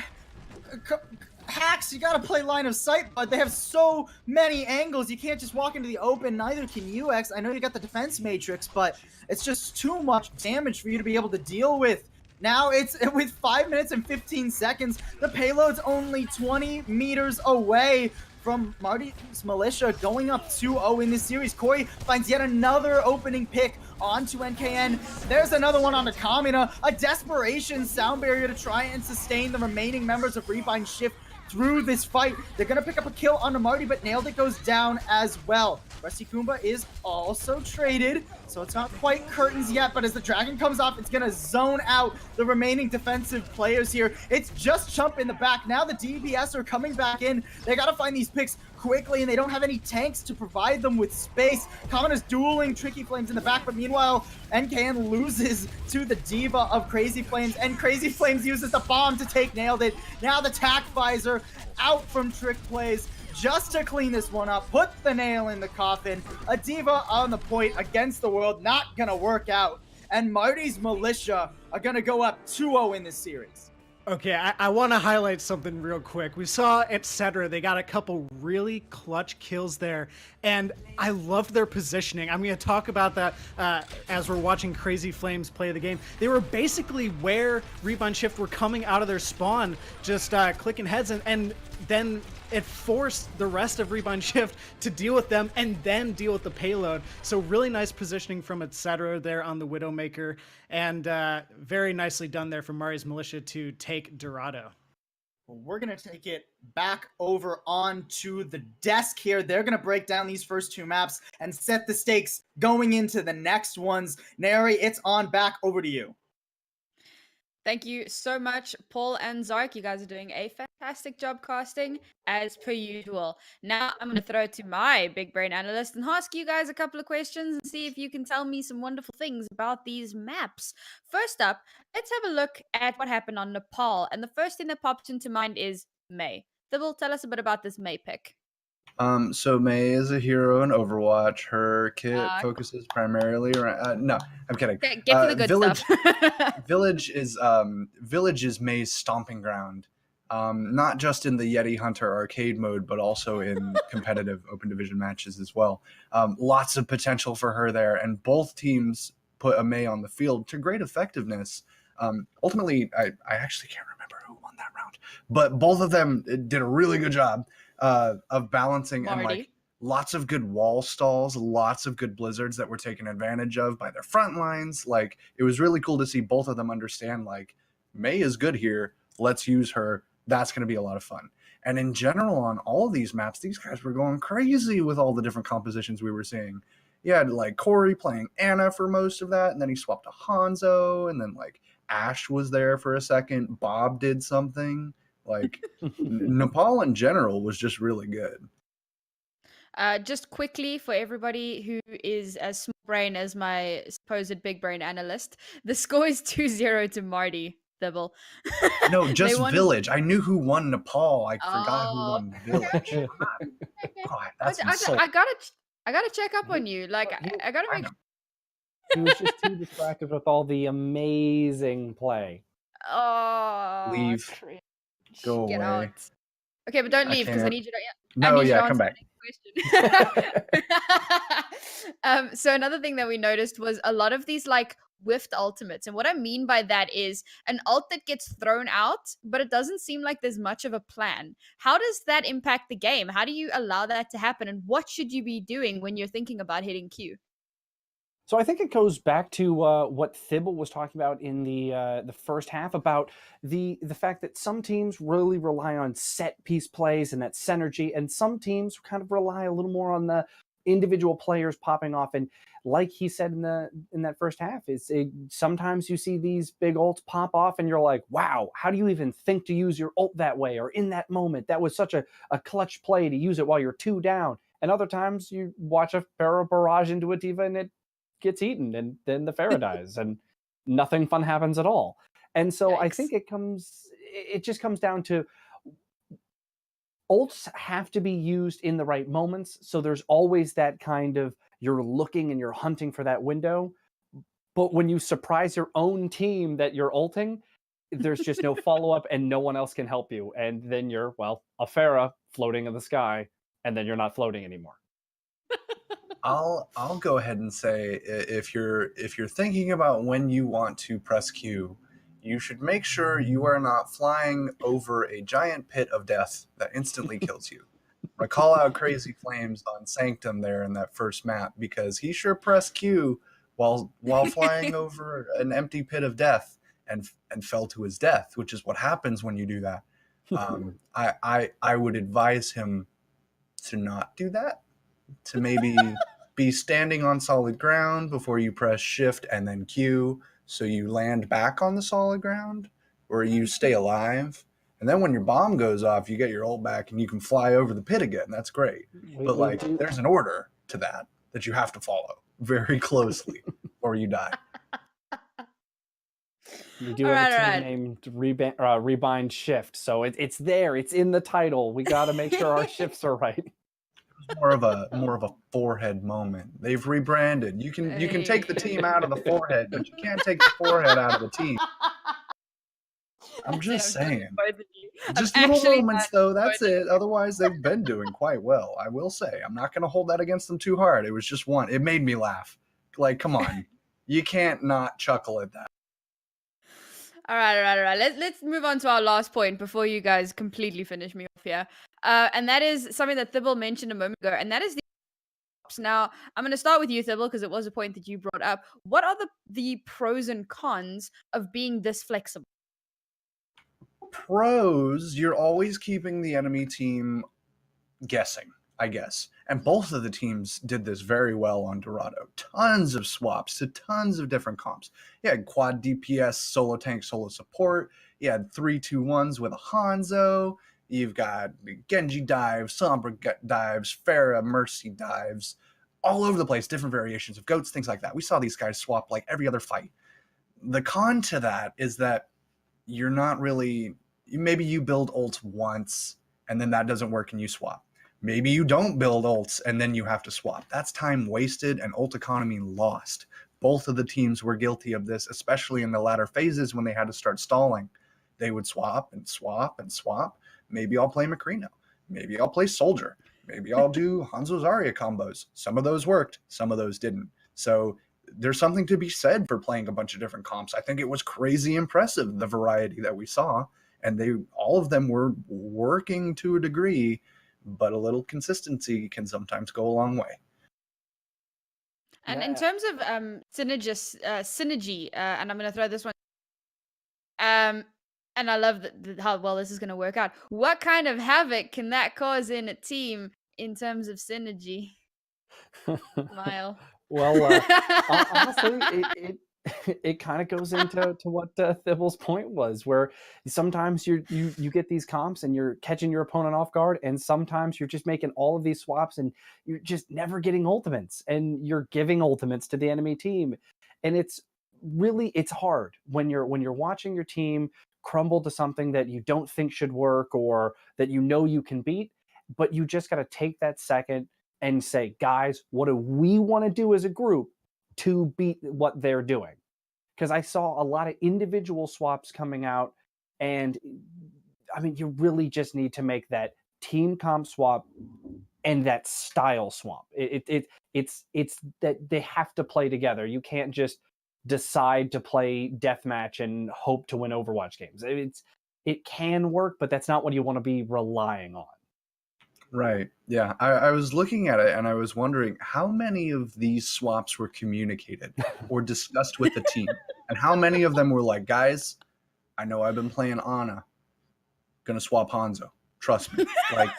Hax, you gotta play line of sight, but they have so many angles. You can't just walk into the open, neither can UX. I know you got the defense matrix, but it's just too much damage for you to be able to deal with. Now it's with 5 minutes and 15 seconds. The payload's only 20 meters away from Marty's Militia, going up 2-0 in this series. Corey finds yet another opening pick onto NKN. There's another one onto Kamina. A desperation sound barrier to try and sustain the remaining members of Rebind Shift through this fight. They're going to pick up a kill onto Marty, but Nailed It goes down as well. Rusty Kumba is also traded, so it's not quite curtains yet, but as the Dragon comes off, it's going to zone out the remaining defensive players here. It's just Chump in the back. Now the DPS are coming back in. They got to find these picks quickly, and they don't have any tanks to provide them with space. Kamina's dueling Tricky Flames in the back, but meanwhile, NKN loses to the Diva of Crazy Flames, and Crazy Flames uses the bomb to take Nailed It. Now the Tack Visor out from Trick Plays just to clean this one up, put the nail in the coffin. A Diva on the point against the world, not gonna work out. And Marty's Militia are gonna go up 2-0 in this series. Okay, I want to highlight something real quick. We saw etc. They got a couple really clutch kills there, and I loved their positioning. I'm going to talk about that as we're watching Crazy Flames play the game. They were basically where Rebind Shift were coming out of their spawn, just clicking heads, and then it forced the rest of Rebind Shift to deal with them and then deal with the payload. So really nice positioning from etc. there on the Widowmaker, and very nicely done there from Marty's Militia to take Dorado. We're going to take it back over onto the desk here. They're going to break down these first 2 maps and set the stakes going into the next ones. Nary, it's on back over to you. Thank you so much, Paul and Zark. You guys are doing a fantastic job casting, as per usual. Now I'm going to throw it to my big brain analyst and ask you guys a couple of questions and see if you can tell me some wonderful things about these maps. First up, let's have a look at what happened on Nepal. And the first thing that pops into mind is Mei. Thibble, tell us a bit about this Mei pick. So Mei is a hero in Overwatch. Her kit Uh, focuses primarily around. No, I'm kidding. Get to the good Village, stuff. Village is Mei's stomping ground. Not just in the Yeti Hunter arcade mode, but also in competitive open division matches as well. Lots of potential for her there, and both teams put a Mei on the field to great effectiveness. Ultimately, I actually can't remember who won that round, but both of them did a really good job of balancing and like Marty. lots of good wall stalls, lots of good blizzards that were taken advantage of by their front lines. Like it was really cool to see both of them understand like Mei is good here. Let's use her. That's going to be a lot of fun. And in general, on all of these maps, these guys were going crazy with all the different compositions we were seeing. You had like Corey playing Anna for most of that, and then he swapped to Hanzo, and then like Ash was there for a second. Bob did something. Like Nepal in general was just really good. Just quickly for everybody who is as small brain as my supposed big brain analyst, the score is 2-0 to Marty. Thibble. No, They just won. Village. I knew who won Nepal. I forgot who Oh, won Village. okay. God, that's I insulting. gotta check up on you. Like I gotta make. He was just too distracted with all the amazing play. Oh, Leave. cringe. Go Get away. out. Okay, but don't I leave because I can't. need you to. No, I need you yeah, to come answer the back. next question. So another thing that we noticed was a lot of these like whiffed ultimates, and what I mean by that is an ult that gets thrown out, but it doesn't seem like there's much of a plan. How does that impact the game? How do you allow that to happen, and what should you be doing when you're thinking about hitting Q? So I think it goes back to what Thibble was talking about in the first half about the fact that some teams really rely on set piece plays and that synergy, and some teams kind of rely a little more on the individual players popping off. And like he said in that first half, sometimes you see these big ults pop off, and you're like, wow, how do you even think to use your ult that way or in that moment? That was such a clutch play to use it while you're 2 down. And other times you watch a Pharaoh barrage into a D.Va and it gets eaten, and then the Pharaoh dies and nothing fun happens at all. And so I think it just comes down to ults have to be used in the right moments. So there's always that kind of, you're looking and you're hunting for that window. But when you surprise your own team that you're ulting, there's just no follow-up and no one else can help you. And then you're, well, a Pharaoh floating in the sky, and then you're not floating anymore. I'll go ahead and say if you're thinking about when you want to press Q, you should make sure you are not flying over a giant pit of death that instantly kills you. I call out Crazy Flames on Sanctum there in that first map because he sure pressed Q while flying over an empty pit of death and fell to his death, which is what happens when you do that. I would advise him to not do that, to maybe be standing on solid ground before you press shift and then Q, so you land back on the solid ground or you stay alive. And then when your bomb goes off, you get your ult back and you can fly over the pit again. That's great. But like, there's an order to that you have to follow very closely or you die. We do have a team named Rebind Shift, so it's there. It's in the title. We got to make sure our shifts are right. More of a forehead moment. They've rebranded. You can take the team out of the forehead, but you can't take the forehead out of the team. I'm just saying. Just little moments, though. That's it. Otherwise, they've been doing quite well. I will say. I'm not going to hold that against them too hard. It was just one. It made me laugh. Like, come on, you can't not chuckle at that. All right. Let's move on to our last point before you guys completely finish me off here. And that is something that Thibble mentioned a moment ago, and that is the ops. Now, I'm going to start with you, Thibble, because it was a point that you brought up. What are the pros and cons of being this flexible? Pros, you're always keeping the enemy team guessing, I guess. And both of the teams did this very well on Dorado. Tons of swaps to tons of different comps. You had quad DPS, solo tank, solo support. You had 3-2-1s with a Hanzo. You've got Genji dives, Sombra dives, Pharah, Mercy dives, all over the place, different variations of goats, things like that. We saw these guys swap like every other fight. The con to that is that you're not really maybe you build ults once and then that doesn't work and you swap. Maybe you don't build ults and then you have to swap. That's time wasted and ult economy lost. Both of the teams were guilty of this, especially in the latter phases when they had to start stalling. They would swap and swap and swap. Maybe I'll play Macrino. Maybe I'll play Soldier. Maybe I'll do Hanzo Zarya combos. Some of those worked, some of those didn't. So there's something to be said for playing a bunch of different comps. I think it was crazy impressive, the variety that we saw. And all of them were working to a degree, but a little consistency can sometimes go a long way. And in terms of synergy, and I'm going to throw this one. And I love how well this is going to work out. What kind of havoc can that cause in a team in terms of synergy? Smile. Well, honestly, it kind of goes into what Thibble's point was, where sometimes you get these comps and you're catching your opponent off guard, and sometimes you're just making all of these swaps and you're just never getting ultimates, and you're giving ultimates to the enemy team, and it's hard when you're watching your team crumble to something that you don't think should work or that you can beat, but you just got to take that second and say, guys, what do we want to do as a group to beat what they're doing? Because I saw a lot of individual swaps coming out, and I mean, you really just need to make that team comp swap and that style swap. It's that they have to play together. You can't just decide to play deathmatch and hope to win Overwatch games. It can work, but that's not what you want to be relying on. Right. Yeah. I was looking at it and I was wondering how many of these swaps were communicated or discussed with the team, and how many of them were like, guys, I know I've been playing Ana. Gonna swap Hanzo. Trust me. Like,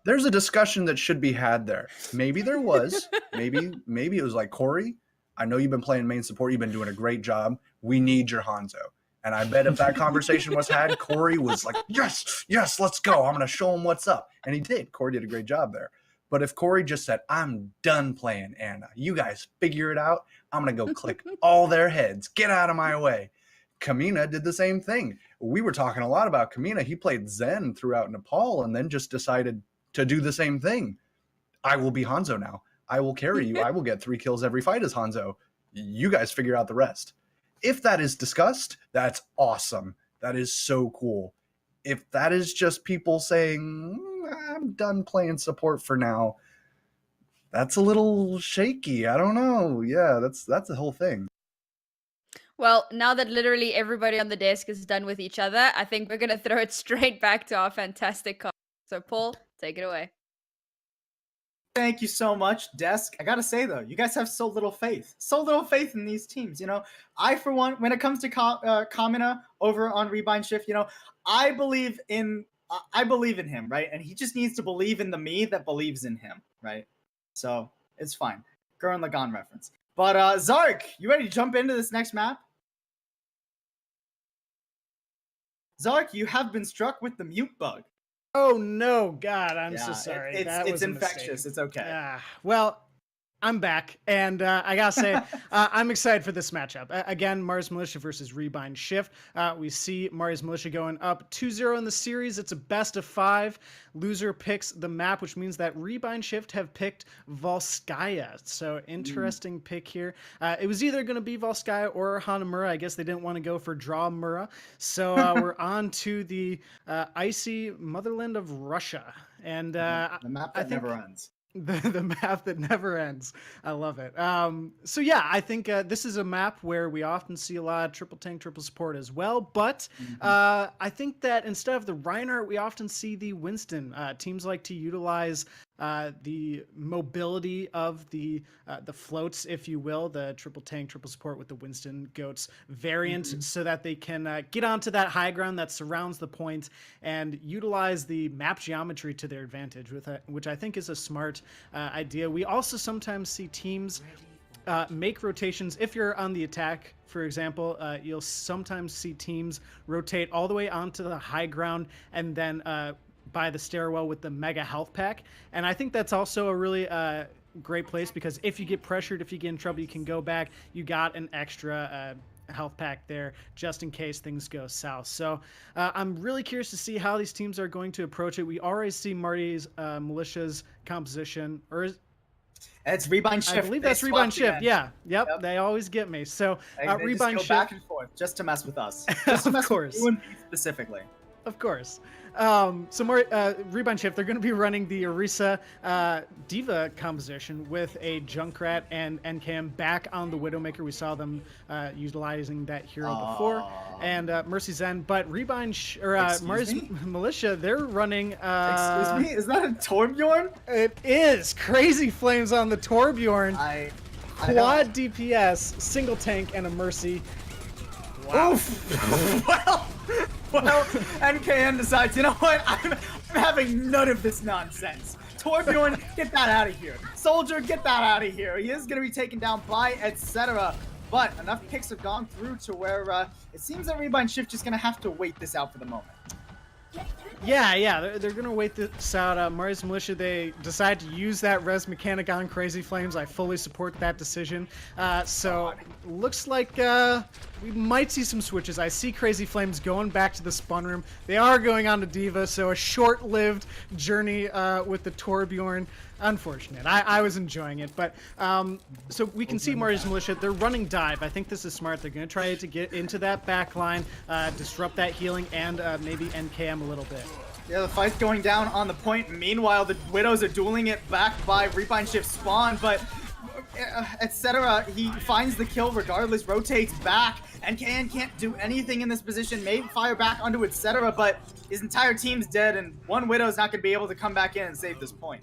there's a discussion that should be had there. Maybe there was. Maybe it was like, Corey, I know you've been playing main support. You've been doing a great job. We need your Hanzo. And I bet if that conversation was had, Corey was like, yes, let's go. I'm going to show him what's up. And he did. Corey did a great job there. But if Corey just said, I'm done playing Ana, you guys figure it out. I'm going to go click all their heads. Get out of my way. Kamina did the same thing. We were talking a lot about Kamina. He played Zen throughout Nepal and then just decided to do the same thing. I will be Hanzo now. I will carry you. I will get 3 kills every fight as Hanzo. You guys figure out the rest. If that is discussed, that's awesome. That is so cool. If that is just people saying, I'm done playing support for now, that's a little shaky. I don't know. Yeah, that's the whole thing. Well, now that literally everybody on the desk is done with each other, I think we're going to throw it straight back to our fantastic call. So, Paul, take it away. Thank you so much, Desk. I gotta say though, you guys have so little faith in these teams. You know, I for one, when it comes to Kamina over on Rebind Shift, you know, I believe in him, right? And he just needs to believe in the me that believes in him, right? So it's fine. Gurren Lagann reference. But Zark, you ready to jump into this next map? Zark, you have been struck with the mute bug. Oh no, God, I'm so sorry. It's infectious. It's okay. Well, I'm back, and I gotta say, I'm excited for this matchup. Again, Mars Militia versus Rebind Shift. We see Mars Militia going up 2-0 in the series. It's a best of 5. Loser picks the map, which means that Rebind Shift have picked Volskaya. So interesting pick here. It was either going to be Volskaya or Hanamura. I guess they didn't want to go for Draw Mura. So we're on to the icy motherland of Russia. And the map that never ends. The map that never ends. I love it. So yeah, I think this is a map where we often see a lot of triple tank, triple support as well. But I think that instead of the Reinhardt, we often see the Winston. Teams like to utilize the mobility of the floats, if you will, the triple tank, triple support with the Winston Goats variant, so that they can get onto that high ground that surrounds the point and utilize the map geometry to their advantage, which I think is a smart idea. We also sometimes see teams make rotations. If you're on the attack, for example, you'll sometimes see teams rotate all the way onto the high ground and then by the stairwell with the mega health pack. And I think that's also a really great place, because if you get pressured, if you get in trouble, you can go back. You got an extra health pack there just in case things go south. So I'm really curious to see how these teams are going to approach it. We already see Marty's Militia's composition, or It's Rebind Shift. I believe They that's Rebind swapped Shift. again. Yeah, yep, Yep. they always get me. So They just Rebind go Shift, back and forth just to mess with us. Just to Of mess course. with you and me specifically. of course. Some more Rebind Shift. They're going to be running the Orisa Diva composition with a Junkrat and NKM back on the Widowmaker. We saw them utilizing that hero before, and Mercy Zen. But Rebind Marty's me? Militia, they're running. Excuse me? Is that a Torbjorn? It is Crazy Flames on the Torbjorn. I Quad DPS, single tank, and a Mercy. Wow. Oof. well, NKN decides, you know what? I'm having none of this nonsense. Torbjorn, get that out of here. Soldier, get that out of here. He is going to be taken down by etc. But enough picks have gone through to where it seems that Rebind Shift just going to have to wait this out for the moment. Yeah, they're gonna wait this out. Marty's Militia, they decide to use that res mechanic on Crazy Flames. I fully support that decision. So looks like we might see some switches. I see Crazy Flames going back to the spawn room. They are going on to Diva, so a short-lived journey with the Torbjorn. Unfortunate. I was enjoying it, but so we can see Marty's Militia. They're running dive. I think this is smart. They're going to try to get into that back line, disrupt that healing, and maybe NKM a little bit. Yeah, the fight's going down on the point. Meanwhile, the Widows are dueling it back by Rebind Shift spawn, but etc. He finds the kill regardless, rotates back, and can't do anything in this position. May fire back onto etc. But his entire team's dead, and one Widow's not going to be able to come back in and save this point.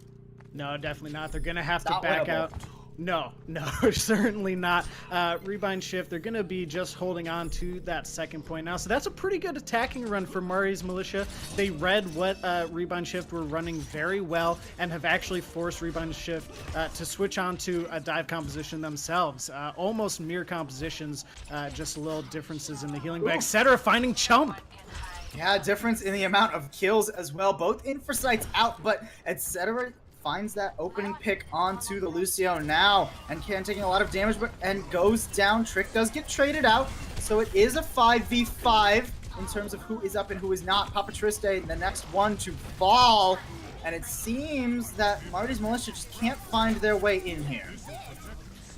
No, definitely not. They're going to have to Not back winnable. out. No, certainly not. Rebind Shift, they're going to be just holding on to that second point now. So that's a pretty good attacking run for Marty's Militia. They read what Rebind Shift were running very well and have actually forced Rebind Shift to switch on to a dive composition themselves. Almost mirror compositions, just little differences in the healing bag, etc. Finding Chump. Yeah, difference in the amount of kills as well. Both in for sights out, but etc. finds that opening pick onto the Lucio now, and Can taking a lot of damage, but and goes down. Trick does get traded out, so it is a 5v5 in terms of who is up and who is not. Papa Triste, the next one to fall, and it seems that Marty's Militia just can't find their way in here.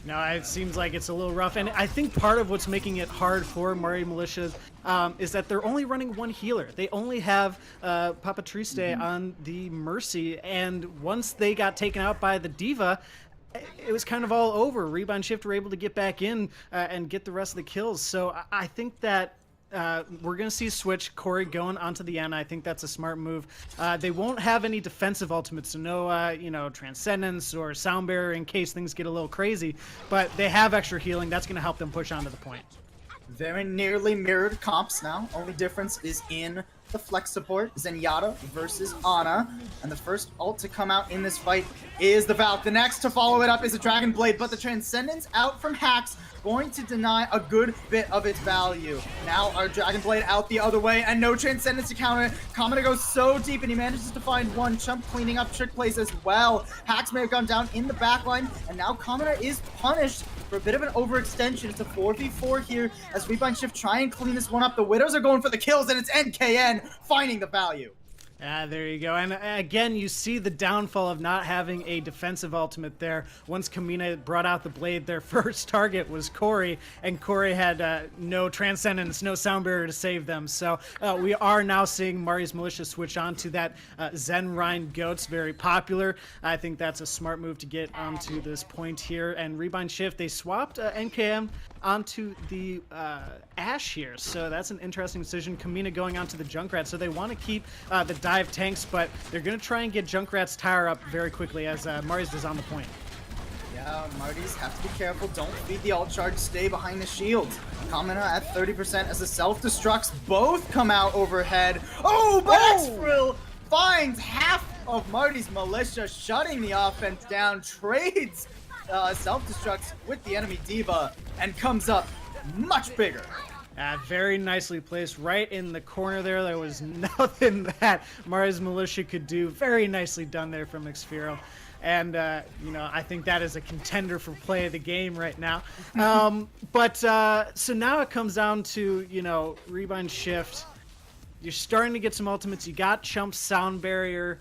No, it seems like it's a little rough, and I think part of what's making it hard for Marty Militia is that they're only running one healer. They only have Papa Triste on the Mercy, and once they got taken out by the Diva, it was kind of all over. Rebind Shift were able to get back in and get the rest of the kills, so I think that we're going to see switch Corey going onto the end. I think that's a smart move. They won't have any defensive ultimates, so no, Transcendence or Sound Barrier in case things get a little crazy, but they have extra healing. That's going to help them push onto the point. Very nearly mirrored comps now. Only difference is in the flex support. Zenyatta versus Ana. And the first ult to come out in this fight is the Valk. The next to follow it up is a Dragon Blade, but the Transcendence out from Hacks going to deny a good bit of its value. Now our Dragon Blade out the other way, and no Transcendence to counter it. Kamina goes so deep, and he manages to find one. Chump cleaning up Trick Plays as well. Hacks may have gone down in the backline, and now Kamina is punished for a bit of an overextension. It's a 4v4 here as Rebind Shift try and clean this one up. The Widows are going for the kills, and it's NKN finding the value. There you go. And again, you see the downfall of not having a defensive ultimate there. Once Kamina brought out the blade, their first target was Corey, and Corey had no Transcendence, no Sound Barrier to save them. So we are now seeing Marty's Militia switch on to that Zen Rhine Goats, very popular. I think that's a smart move to get onto this point here. And Rebind Shift, they swapped NKM onto the Ash here. So that's an interesting decision. Kamina going onto the Junkrat. So they want to keep the dive tanks, but they're going to try and get Junkrat's tower up very quickly as Marty's is on the point. Yeah, Marty's have to be careful. Don't feed the ult charge. Stay behind the shield. Kamina at 30% as the self-destructs both come out overhead. Oh, but X-Frill finds half of Marty's Militia, shutting the offense down, trades self-destructs with the enemy Diva, and comes up much bigger. Very nicely placed right in the corner there. There was nothing that Marty's Militia could do. Very nicely done there from Xfiro. And, I think that is a contender for play of the game right now. So now it comes down to, Rebind Shift. You're starting to get some ultimates. You got Chump's Sound Barrier.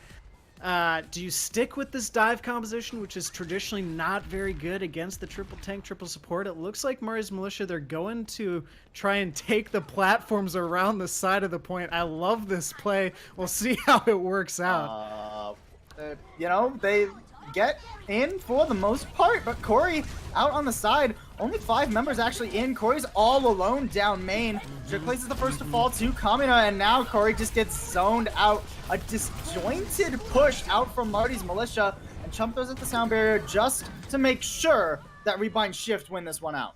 Do you stick with this dive composition, which is traditionally not very good against the triple tank, triple support? It looks like Marty's Militia, they're going to try and take the platforms around the side of the point. I love this play. We'll see how it works out. They get in for the most part, but Corey out on the side. Only 5 members actually in. Corey's all alone down main. Trick places the first to fall to Kamina, and now Corey just gets zoned out. A disjointed push out from Marty's Militia, and Chump throws at the sound barrier just to make sure that Rebind Shift win this one out.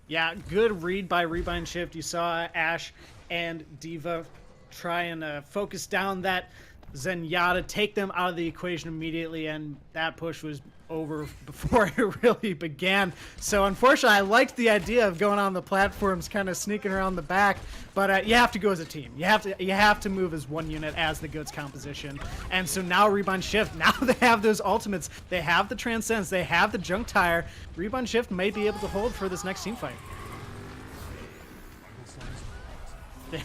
Yeah, good read by Rebind Shift. You saw Ash and Diva try and focus down that Zenyatta, take them out of the equation immediately, and that push was over before it really began. So unfortunately, I liked the idea of going on the platforms, kind of sneaking around the back, but you have to go as a team. You have to move as one unit as the goods composition. And so now Rebind Shift, now they have those ultimates, they have the Transcends, they have the Junk Tire. Rebind Shift may be able to hold for this next team fight.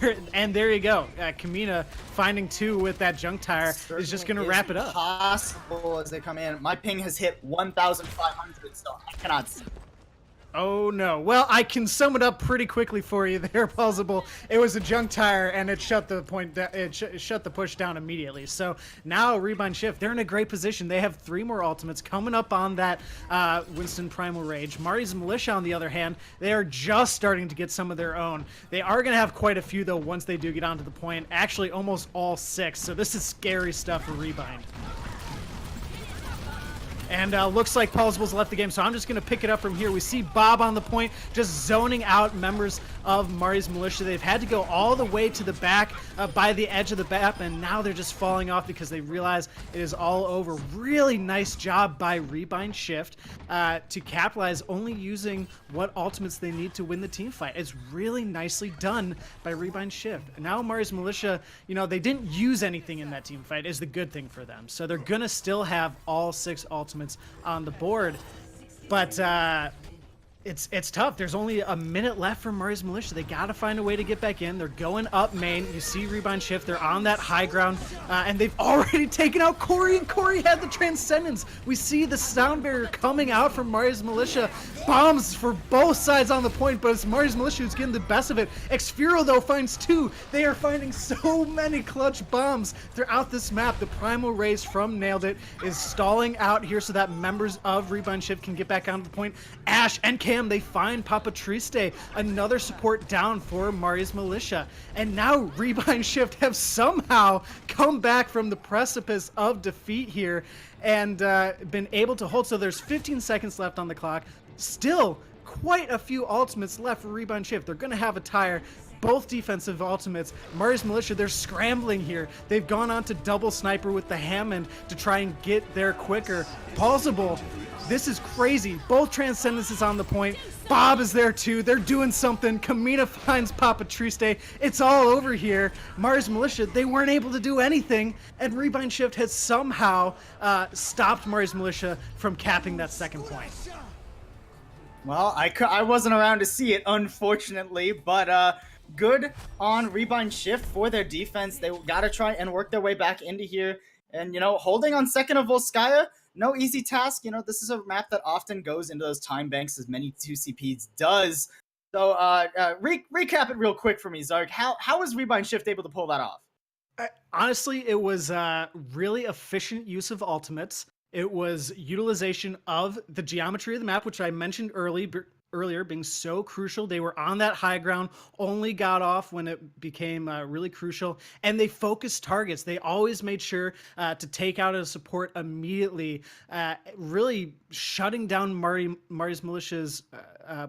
There you go. Kamina finding 2 with that Junk Tire is just going to wrap it up. Possible as they come in. My ping has hit 1,500, so I cannot see. Oh no. Well, I can sum it up pretty quickly for you there, Plausible. It was a Junk Tire, and it shut the point. It shut the push down immediately. So now Rebind Shift, they're in a great position. They have 3 more ultimates coming up on that Winston Primal Rage. Marty's Militia, on the other hand, they are just starting to get some of their own. They are going to have quite a few though once they do get onto the point. Actually, almost all 6. So this is scary stuff for Rebind. And looks like Paulsable's left the game, so I'm just going to pick it up from here. We see Bob on the point, just zoning out members of Marty's Militia. They've had to go all the way to the back by the edge of the map, and now they're just falling off because they realize it is all over. Really nice job by Rebind Shift to capitalize, only using what ultimates they need to win the team fight. It's really nicely done by Rebind Shift. And now Marty's Militia, they didn't use anything in that team fight, is the good thing for them. So they're going to still have all 6 ultimates on the board, but it's tough. There's only a minute left for Marty's Militia. They got to find a way to get back in. They're going up main. You see Rebind Shift. They're on that high ground, and they've already taken out Corey, and Corey had the Transcendence. We see the sound barrier coming out from Marty's Militia. Bombs for both sides on the point, but it's Marty's Militia who's getting the best of it. Xfiro, though, finds 2. They are finding so many clutch bombs throughout this map. The Primal Raise from Nailed It is stalling out here so that members of Rebind Shift can get back onto the point. Ash and Cam, they find Papa Triste, another support down for Marty's Militia. And now Rebind Shift have somehow come back from the precipice of defeat here and been able to hold. So there's 15 seconds left on the clock. Still quite a few ultimates left for Rebind Shift. They're going to have a tire. Both defensive ultimates. Marty's Militia, they're scrambling here. They've gone on to double sniper with the Hammond to try and get there quicker. Plausible. This is crazy. Both Transcendences on the point. Bob is there too. They're doing something. Kamina finds Papa Triste. It's all over here. Marty's Militia, they weren't able to do anything, and Rebind Shift has somehow stopped Marty's Militia from capping that second point. Well, I wasn't around to see it, unfortunately, but good on Rebind Shift for their defense. They got to try and work their way back into here. And, holding on second of Volskaya, no easy task. This is a map that often goes into those time banks, as many 2CPs does. So recap it real quick for me, Zark. How was Rebind Shift able to pull that off? Honestly, it was really efficient use of ultimates. It was utilization of the geometry of the map, which I mentioned earlier being so crucial. They were on that high ground, only got off when it became really crucial, and they focused targets. They always made sure to take out a support immediately, really shutting down Marty's Militia's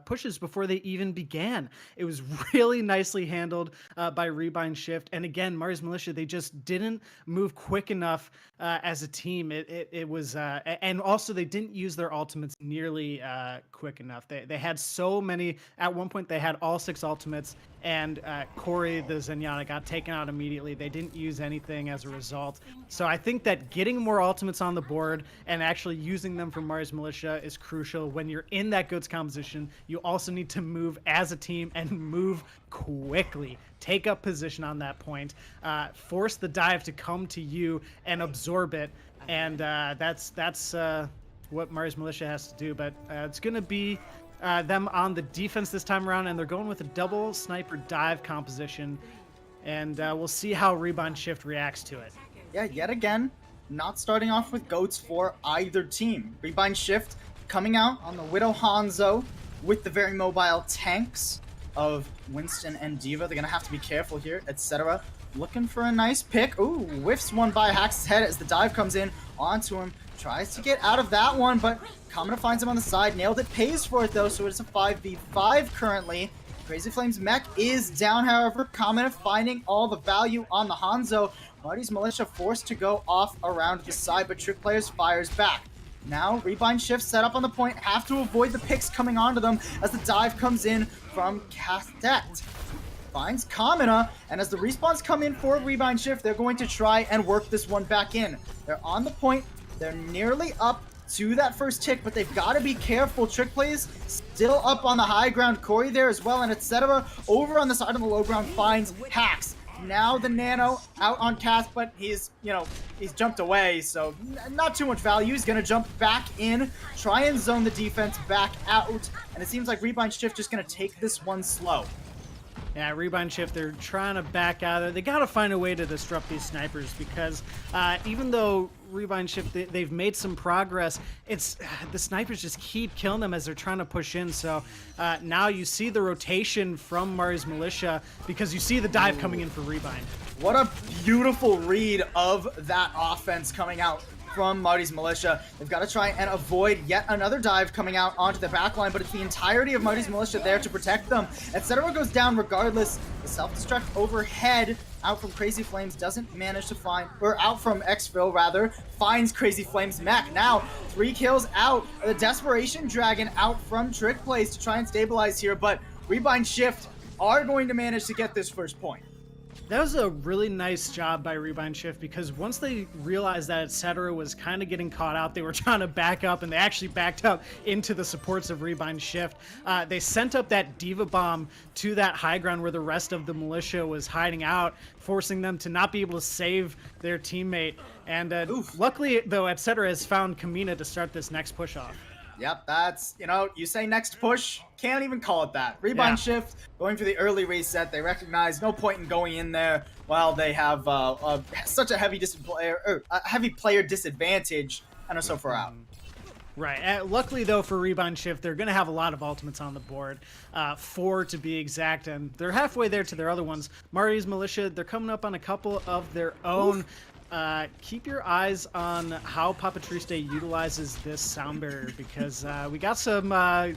pushes before they even began. It was really nicely handled by Rebind Shift. And again, Marty's Militia, they just didn't move quick enough as a team. It was, and also they didn't use their ultimates nearly quick enough. They had so many, at one point they had all 6 ultimates, and Corey, the Zenyatta, got taken out immediately. They didn't use anything as a result. So I think that getting more ultimates on the board and actually using them for Marty's Militia is crucial. When you're in that GOATS composition, you also need to move as a team and move quickly. Take up position on that point. Force the dive to come to you and absorb it. And that's what Marty's Militia has to do. But it's going to be them on the defense this time around, and they're going with a double sniper dive composition. And we'll see how Rebind Shift reacts to it. Yeah, yet again, not starting off with GOATs for either team. Rebind Shift coming out on the Widow Hanzo with the very mobile tanks of Winston and Diva. They're going to have to be careful here, etc. Looking for a nice pick. Ooh, whiffs one by Hax's head as the dive comes in onto him. Tries to get out of that one, but Kamina finds him on the side. Nailed it, pays for it though, so it's a 5v5 currently. Crazy Flames mech is down, however. Kamina finding all the value on the Hanzo. Marty's Militia forced to go off around the side, but Trick Players fires back. Now, Rebind Shift set up on the point, have to avoid the picks coming onto them as the dive comes in from Cadet. Finds Kamina, and as the respawns come in for Rebind Shift, they're going to try and work this one back in. They're on the point, they're nearly up to that first tick, but they've got to be careful. Trick Plays still up on the high ground. Corey there as well, and etc. over on the side of the low ground finds Hax. Now the Nano out on Cast, but he's jumped away, so not too much value. He's going to jump back in, try and zone the defense back out, and it seems like Rebind Shift just going to take this one slow. Yeah, Rebind Shift, they're trying to back out of it. They got to find a way to disrupt these snipers because even though Rebind Shift, they've made some progress, it's the snipers just keep killing them as they're trying to push in. So now you see the rotation from Marty's Militia because you see the dive coming in for Rebind. What a beautiful read of that offense coming out from Marty's Militia. They've got to try and avoid yet another dive coming out onto the backline, but it's the entirety of Marty's Militia there to protect them. Etc. goes down regardless. The self-destruct overhead out from Crazy Flames doesn't manage to find, or out from Xfil rather, finds Crazy Flames mech. Now, 3 kills out. The Desperation Dragon out from Trick Plays to try and stabilize here, but Rebind Shift are going to manage to get this first point. That was a really nice job by Rebind Shift because once they realized that Etc. was kind of getting caught out, they were trying to back up, and they actually backed up into the supports of Rebind Shift. They sent up that Diva Bomb to that high ground where the rest of the Militia was hiding out, forcing them to not be able to save their teammate. And luckily, though, Etc. has found Kamina to start this next push off. Yep, that's, you say next push, can't even call it that. Rebind Shift going for the early reset. They recognize no point in going in there while they have such a heavy player disadvantage and are so far out. Right. Luckily, though, for Rebind Shift, they're going to have a lot of ultimates on the board, 4 to be exact, and they're halfway there to their other ones. Marty's Militia, they're coming up on a couple of their own. Keep your eyes on how Papa Triste utilizes this sound barrier because we got some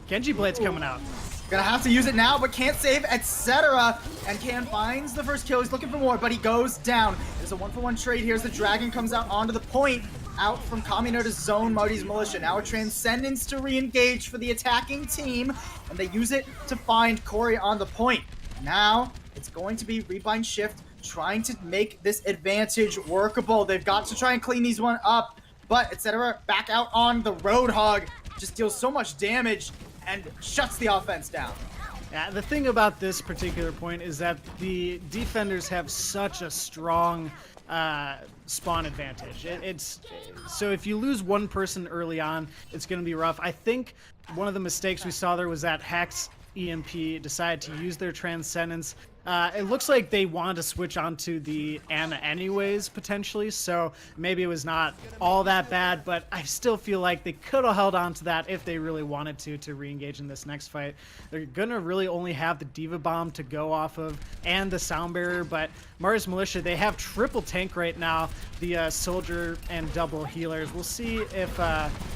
Genji Blades coming out. Gonna have to use it now, but can't save, etc. And Can finds the first kill. He's looking for more, but he goes down. There's a 1-for-1 trade here as the Dragon comes out onto the point. Out from Kamina to zone Marty's Militia. Now a Transcendence to re-engage for the attacking team, and they use it to find Corey on the point. Now it's going to be Rebind Shift trying to make this advantage workable. They've got to try and clean these one up, but etc. back out on the Roadhog, just deals so much damage and shuts the offense down. Yeah, the thing about this particular point is that the defenders have such a strong spawn advantage. So if you lose one person early on, it's going to be rough. I think one of the mistakes we saw there was that Hex EMP decided to use their Transcendence. It looks like they wanted to switch onto the Ana anyways, potentially, so maybe it was not all that bad, but I still feel like they could have held on to that if they really wanted to re-engage in this next fight. They're going to really only have the Diva Bomb to go off of and the Sound Barrier, but Marty's Militia, they have triple tank right now, the Soldier and double healers. We'll see if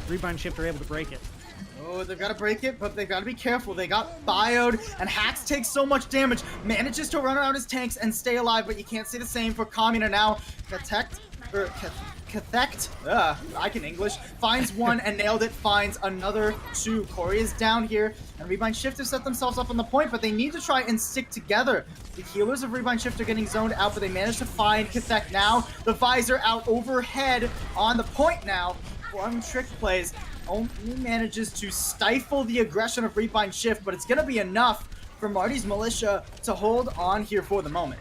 Rebind Shift are able to break it. Oh, they've got to break it, but they've got to be careful. They got bioed, and Hax takes so much damage. Manages to run around his tanks and stay alive, but you can't say the same for Kamina now. Cathect, I can English, finds one and nailed it, finds another two. Corey is down here, and Rebind Shift have set themselves up on the point, but they need to try and stick together. The healers of Rebind Shift are getting zoned out, but they manage to find Cathect now. The visor out overhead on the point now. One trick plays only manages to stifle the aggression of Rebind Shift, but it's going to be enough for Marty's Militia to hold on here for the moment.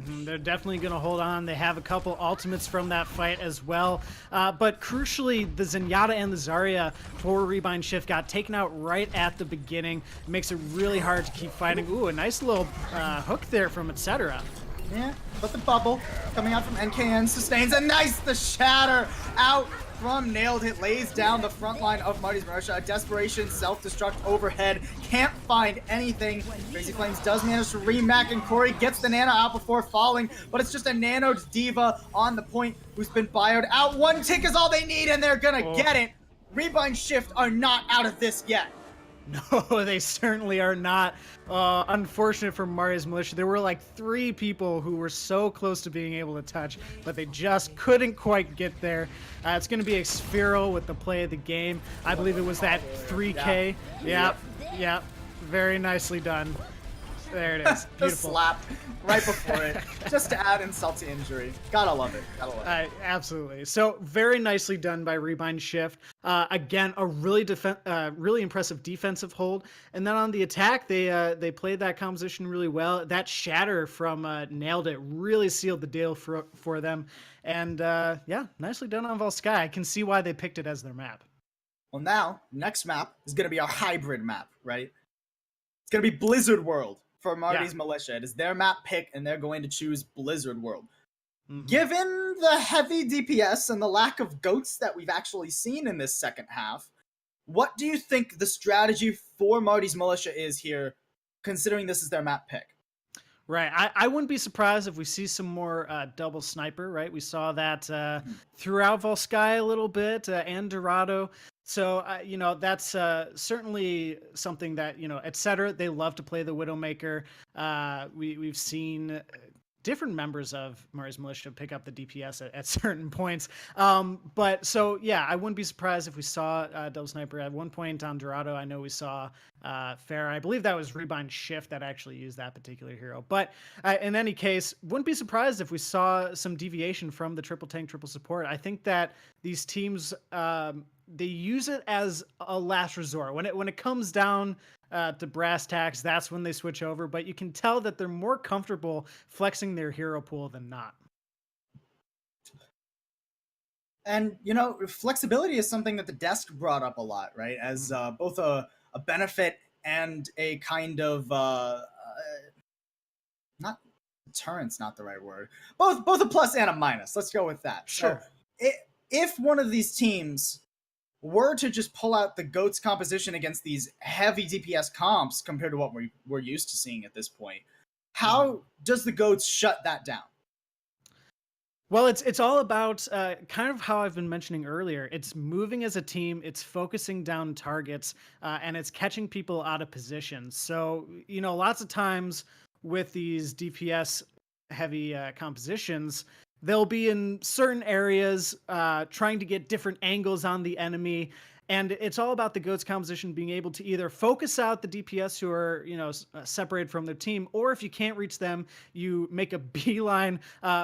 They're definitely going to hold on. They have a couple ultimates from that fight as well. But crucially, the Zenyatta and the Zarya for Rebind Shift got taken out right at the beginning. It makes it really hard to keep fighting. Ooh, a nice little hook there from Etc. Yeah, but the bubble coming out from NKN sustains, and nice, the shatter out from Nailed It, lays down the front line of Marty's Militia. A desperation self-destruct overhead, can't find anything. Crazy Flames does manage to remack, and Corey gets the Nano out before falling, but it's just a Nanoed Diva on the point who's been bioed out. One tick is all they need, and they're gonna get it. Rebind Shift are not out of this yet. No, they certainly are not. Unfortunate for Marty's Militia. There were like 3 people who were so close to being able to touch, but they just couldn't quite get there. It's going to be a Sphero with the play of the game. I believe it was that 3K. Yep. Very nicely done. There it is. The Beautiful. slap right before it, just to add insult to injury. Gotta love it. Gotta love it. Absolutely. So very nicely done by Rebind Shift. Again, a really really impressive defensive hold. And then on the attack, they played that composition really well. That shatter from Nailed It really sealed the deal for them. And yeah, nicely done on Volsky. I can see why they picked it as their map. Well, now, next map is gonna be our hybrid map, right? It's gonna be Blizzard World for Marty's Militia. It is their map pick, and they're going to choose Blizzard World. Given the heavy DPS and the lack of goats that we've actually seen in this second half, what do you think the strategy for Marty's Militia is here, considering this is their map pick? Right. I wouldn't be surprised if we see some more double sniper, right? We saw that throughout Volsky a little bit and Dorado. So, that's certainly something that, Etc. They love to play the Widowmaker. We've seen different members of Marty's Militia pick up the DPS at certain points. But so, yeah, I wouldn't be surprised if we saw double sniper at one point on Dorado. I know we saw Farah. I believe that was Rebind Shift that actually used that particular hero. But in any case, wouldn't be surprised if we saw some deviation from the triple tank, triple support. I think that these teams, they use it as a last resort. When it comes down to brass tacks, that's when they switch over. But you can tell that they're more comfortable flexing their hero pool than not. And, flexibility is something that the desk brought up a lot, right? As both a benefit and a kind of, not deterrence, not the right word. Both a plus and a minus. Let's go with that. Sure. So, if one of these teams were to just pull out the GOAT's composition against these heavy DPS comps compared to what we're used to seeing at this point, how does the GOATs shut that down? Well, it's all about kind of how I've been mentioning earlier. It's moving as a team, it's focusing down targets, and it's catching people out of position. So, lots of times with these DPS heavy compositions, they'll be in certain areas trying to get different angles on the enemy. And it's all about the GOAT's composition being able to either focus out the DPS who are, separated from their team, or if you can't reach them, you make a beeline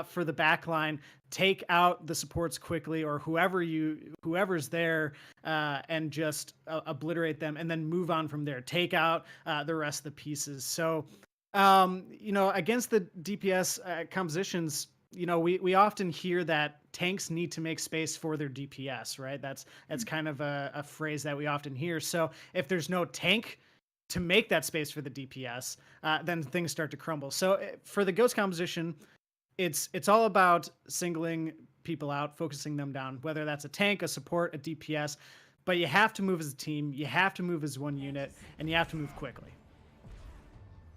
for the back line, take out the supports quickly or whoever's there and just obliterate them and then move on from there. Take out the rest of the pieces. So, against the DPS compositions, we often hear that tanks need to make space for their DPS, right? That's kind of a phrase that we often hear. So if there's no tank to make that space for the DPS, then things start to crumble. So for the GOAT's composition, it's all about singling people out, focusing them down, whether that's a tank, a support, a DPS. But you have to move as a team, you have to move as one unit, and you have to move quickly.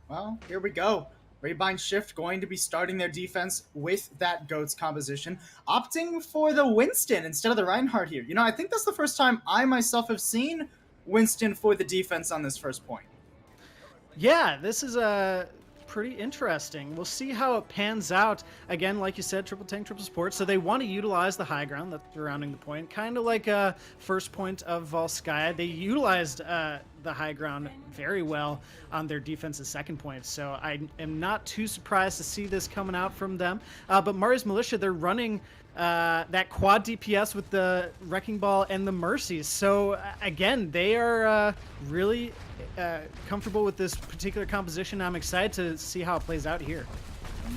Well, here we go. Rebind Shift going to be starting their defense with that GOAT's composition, opting for the Winston instead of the Reinhardt here. I think that's the first time I myself have seen Winston for the defense on this first point. Yeah, this is pretty interesting. We'll see how it pans out. Again, like you said, triple tank, triple support. So they want to utilize the high ground that's surrounding the point, kind of like a first point of Volskaya. They utilized the high ground very well on their defense's second point. So I am not too surprised to see this coming out from them. But Marty's Militia, they're running that quad DPS with the Wrecking Ball and the Mercies. So again, they are really comfortable with this particular composition. I'm excited to see how it plays out here.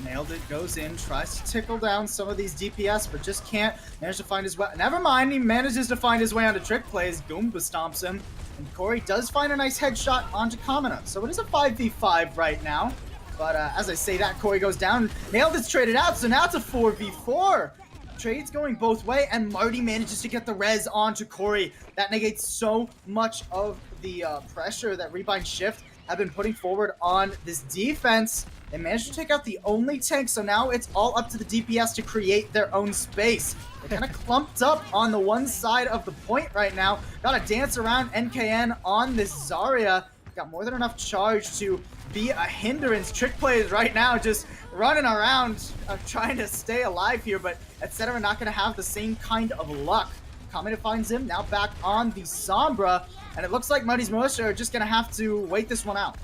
Nailed it, goes in, tries to tickle down some of these DPS, but just can't manage to find his way. Never mind, he manages to find his way onto Trick Plays. Goomba stomps him, and Corey does find a nice headshot onto Kamina. So it is a 5v5 right now. But as I say that, Corey goes down. Nailed it's traded out, so now it's a 4v4. Trade's going both way, and Marty manages to get the res onto Corey. That negates so much of the pressure that Rebind Shift have been putting forward on this defense. They managed to take out the only tank, so now it's all up to the DPS to create their own space. They're kind of clumped up on the one side of the point right now. Gotta dance around NKN on this Zarya. Got more than enough charge to be a hindrance. Trick Plays right now just running around trying to stay alive here, but etc. not going to have the same kind of luck. Kamina finds him, now back on the Sombra, and it looks like Marty's Militia are just going to have to wait this one out.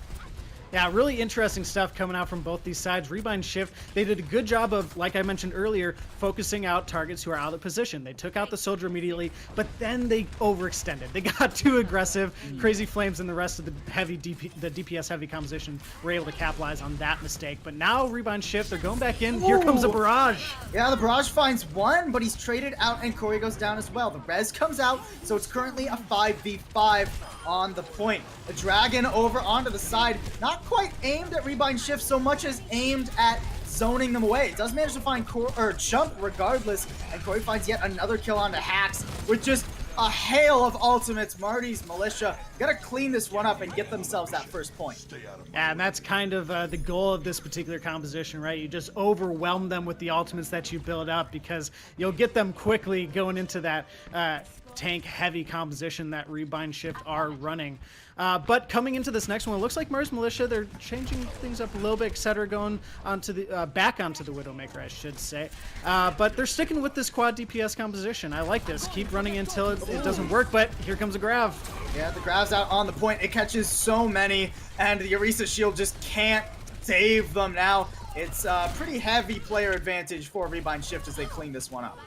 Yeah, really interesting stuff coming out from both these sides. Rebind Shift, they did a good job of, like I mentioned earlier, focusing out targets who are out of position. They took out the soldier immediately, but then they overextended. They got too aggressive. Crazy Flames and the rest of the DPS heavy composition were able to capitalize on that mistake. But now Rebind Shift, they're going back in. Here comes a barrage. Yeah, the barrage finds one, but he's traded out, and Corey goes down as well. The res comes out, so it's currently a 5v5 on the point. The dragon over onto the side, not quite aimed at Rebind Shift so much as aimed at zoning them away. It does manage to find Chump regardless, and Corey finds yet another kill onto Hacks with just a hail of ultimates. Marty's Militia gotta clean this one up and get themselves that first point. Yeah, and that's kind of the goal of this particular composition, right? You just overwhelm them with the ultimates that you build up, because you'll get them quickly going into that tank heavy composition that Rebind Shift are running. But coming into this next one, it looks like Marty's Militia, they're changing things up a little bit, etc., going onto the back onto the Widowmaker, I should say. But they're sticking with this quad DPS composition. I like this. Keep running until it doesn't work, but here comes a Grav. Yeah, the Grav's out on the point. It catches so many, and the Orisa shield just can't save them now. It's a pretty heavy player advantage for Rebind Shift as they clean this one up.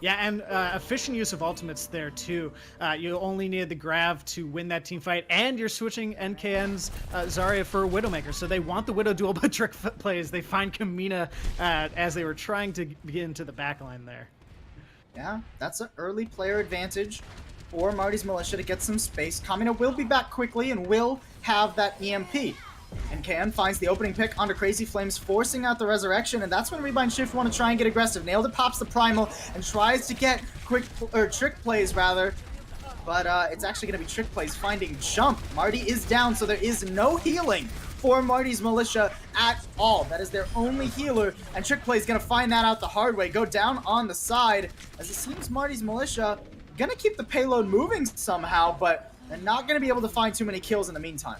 Yeah, and efficient use of ultimates there too. You only need the Grav to win that team fight, and you're switching NKN's Zarya for Widowmaker. So they want the Widow duel, but Trick Plays, they find Kamina as they were trying to get into the backline there. Yeah, that's an early player advantage for Marty's Militia to get some space. Kamina will be back quickly and will have that EMP. NKN finds the opening pick onto Crazy Flames, forcing out the resurrection, and that's when Rebind Shift want to try and get aggressive. Nailed it, pops the primal, and tries to get Trick Plays rather, but it's actually going to be Trick Plays finding Jump. Marty is down, so there is no healing for Marty's Militia at all. That is their only healer, and Trick Plays going to find that out the hard way. Go down on the side, as it seems Marty's Militia going to keep the payload moving somehow, but they're not going to be able to find too many kills in the meantime.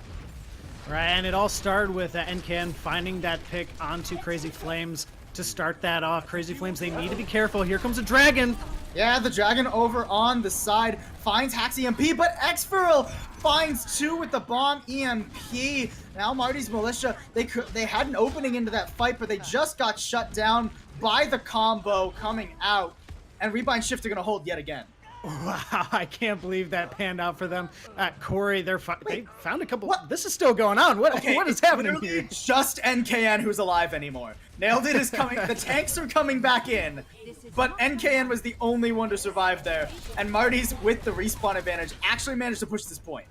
Right, and it all started with NKN finding that pick onto Crazy Flames to start that off. Crazy Flames, they need to be careful. Here comes a dragon. Yeah, the dragon over on the side finds Hacks EMP, but Xferal finds two with the bomb EMP. Now Marty's Militia, they had an opening into that fight, but they just got shut down by the combo coming out. And Rebind Shift are going to hold yet again. Wow, I can't believe that panned out for them. Corey, they found a couple. What? This is still going on. What is happening here? Just NKN who's alive anymore. Nailed it is coming. The tanks are coming back in, but NKN was the only one to survive there. And Marty's, with the respawn advantage, actually managed to push this point.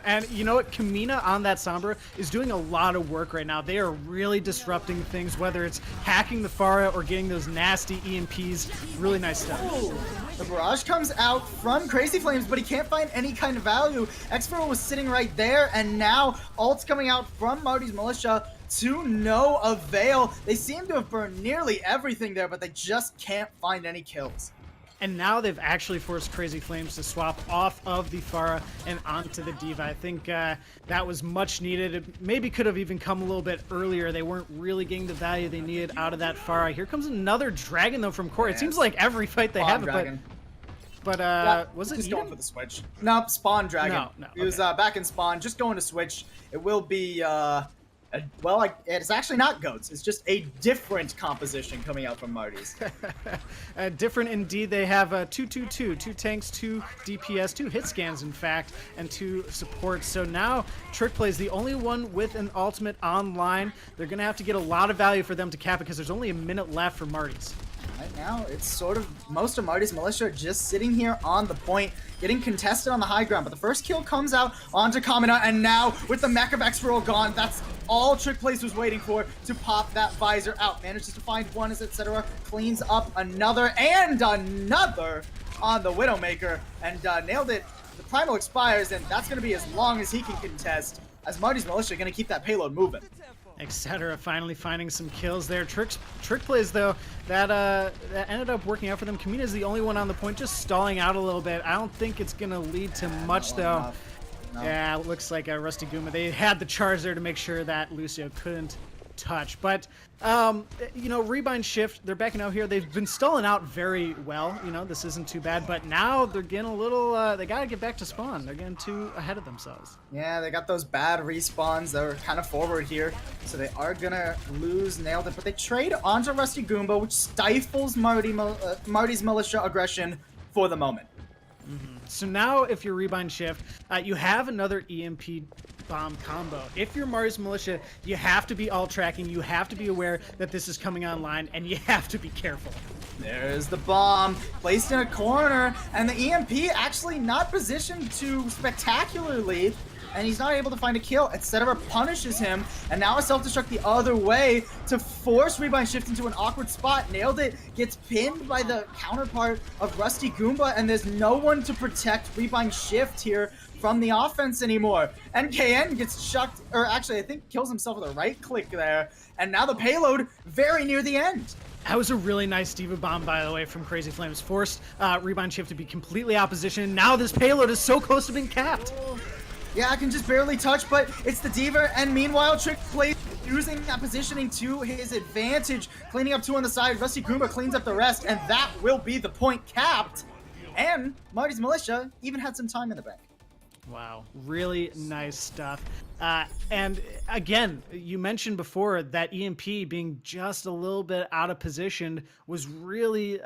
And you know what? Kamina on that Sombra is doing a lot of work right now. They are really disrupting things, whether it's hacking the Pharah or getting those nasty EMPs. Really nice stuff. Ooh. The barrage comes out from Crazy Flames, but he can't find any kind of value. Xferal was sitting right there, and now ult's coming out from Marty's Militia to no avail. They seem to have burned nearly everything there, but they just can't find any kills. and now they've actually forced Crazy Flames to swap off of the Pharah and onto the D.Va. I think that was much needed. It maybe could have even come a little bit earlier. They weren't really getting the value they needed out of that Pharah. Here comes another Dragon, though, from Core. It seems like every fight they have it, but was it just Eden? going for the switch? Nope, Spawn Dragon. No, He was back in Spawn, just going to switch. It will be it's actually not goats. It's just a different composition coming out from Marty's. Different indeed. They have 2-2-2, 2 tanks, 2 DPS, 2 hit scans, in fact, and 2 supports. So now Trick Play is the only one with an ultimate online. They're going to have to get a lot of value for them to cap it because there's only a minute left for Marty's. Right now, it's sort of most of Marty's Militia are just sitting here on the point, getting contested on the high ground. But the first kill comes out onto Kamina, and now with the Mech of X-Roll gone, that's all Trick Plays was waiting for to pop that visor out. Manages to find one as etc. Cleans up another and another on the Widowmaker and nailed it. The Primal expires, and that's going to be as long as he can contest, as Marty's Militia are going to keep that payload moving. Etc. finally finding some kills there. Trick Plays, though, that ended up working out for them. Kamina is the only one on the point, just stalling out a little bit. I don't think it's going to lead to much, though. No. Yeah, it looks like a Rusty Goomba. They had the charge there to make sure that Lucio couldn't touch. But, Rebind Shift, they're backing out here. They've been stalling out very well. This isn't too bad. But now they're getting a little, they got to get back to spawn. They're getting too ahead of themselves. Yeah, they got those bad respawns that were kind of forward here. So they are going to lose Nailed It. But they trade onto Rusty Goomba, which stifles Marty's Militia aggression for the moment. Mm-hmm. So now if you're Rebind Shift, you have another EMP bomb combo. If you're Marty's Militia, you have to be alt tracking, you have to be aware that this is coming online, and you have to be careful. There's the bomb placed in a corner, and the EMP actually not positioned too spectacularly, and he's not able to find a kill. Etc. punishes him, and now a self-destruct the other way to force Rebind Shift into an awkward spot. Nailed It gets pinned by the counterpart of Rusty Goomba, and there's no one to protect Rebind Shift here from the offense anymore. And KN gets chucked, or actually I think kills himself with a right click there, and now the payload very near the end. That was a really nice D.Va bomb, by the way, from Crazy Flames. Forced Rebind Shift to be completely opposition. Now this payload is so close to being capped. Yeah, I can just barely touch, but it's the D.Va, and meanwhile, Trick Play using that positioning to his advantage, cleaning up 2 on the side. Rusty Goomba cleans up the rest, and that will be the point capped. And Marty's Militia even had some time in the bank. Wow, really nice stuff. And again, you mentioned before that EMP being just a little bit out of position was really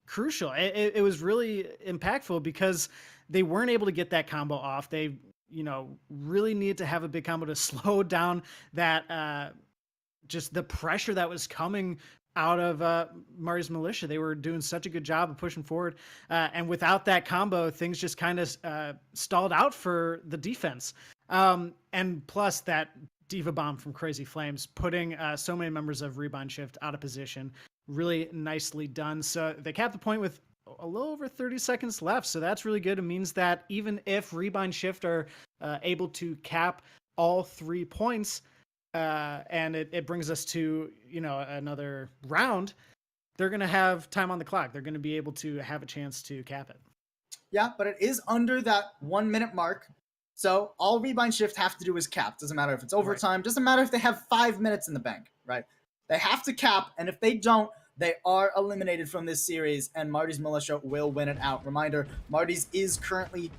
crucial. It was really impactful because they weren't able to get that combo off. They really needed to have a big combo to slow down that, just the pressure that was coming out of Marty's Militia. They were doing such a good job of pushing forward. And without that combo, things just kind of stalled out for the defense. And plus that D.Va bomb from Crazy Flames, putting so many members of Rebind Shift out of position. Really nicely done. So they capped the point with a little over 30 seconds left, so that's really good. It means that even if Rebind Shift are able to cap all 3 points, and it brings us to another round, they're going to have time on the clock. They're going to be able to have a chance to cap it. Yeah, but it is under that 1 minute mark, so all Rebind Shift have to do is cap. Doesn't matter if it's overtime, doesn't matter if they have 5 minutes in the bank, right? They have to cap, and if they don't, they are eliminated from this series, and Marty's Militia will win it out. Reminder, Marty's is currently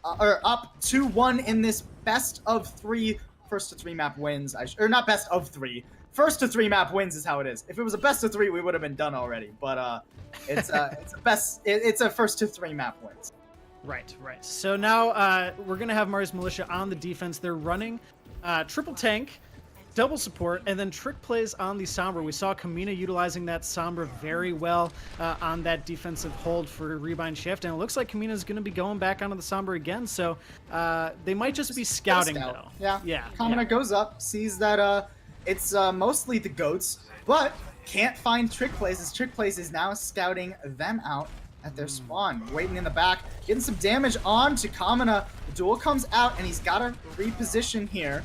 up 2-1 in this best of 3 first to 3 map wins. Or not best of 3. First to 3 map wins is how it is. If it was a best of 3, we would have been done already. But it's a first to 3 map wins. Right. So now we're gonna have Marty's Militia on the defense. They're running triple tank, double support, and then Trick Plays on the Sombra. We saw Kamina utilizing that Sombra very well on that defensive hold for Rebind Shift, and it looks like Kamina's going to be going back onto the Sombra again, so they might just be scouting, though. Yeah. Kamina goes up, sees that it's mostly the goats, but can't find Trick Plays, as Trick Plays is now scouting them out at their spawn. Waiting in the back, getting some damage on to Kamina. The duel comes out, and he's got to reposition here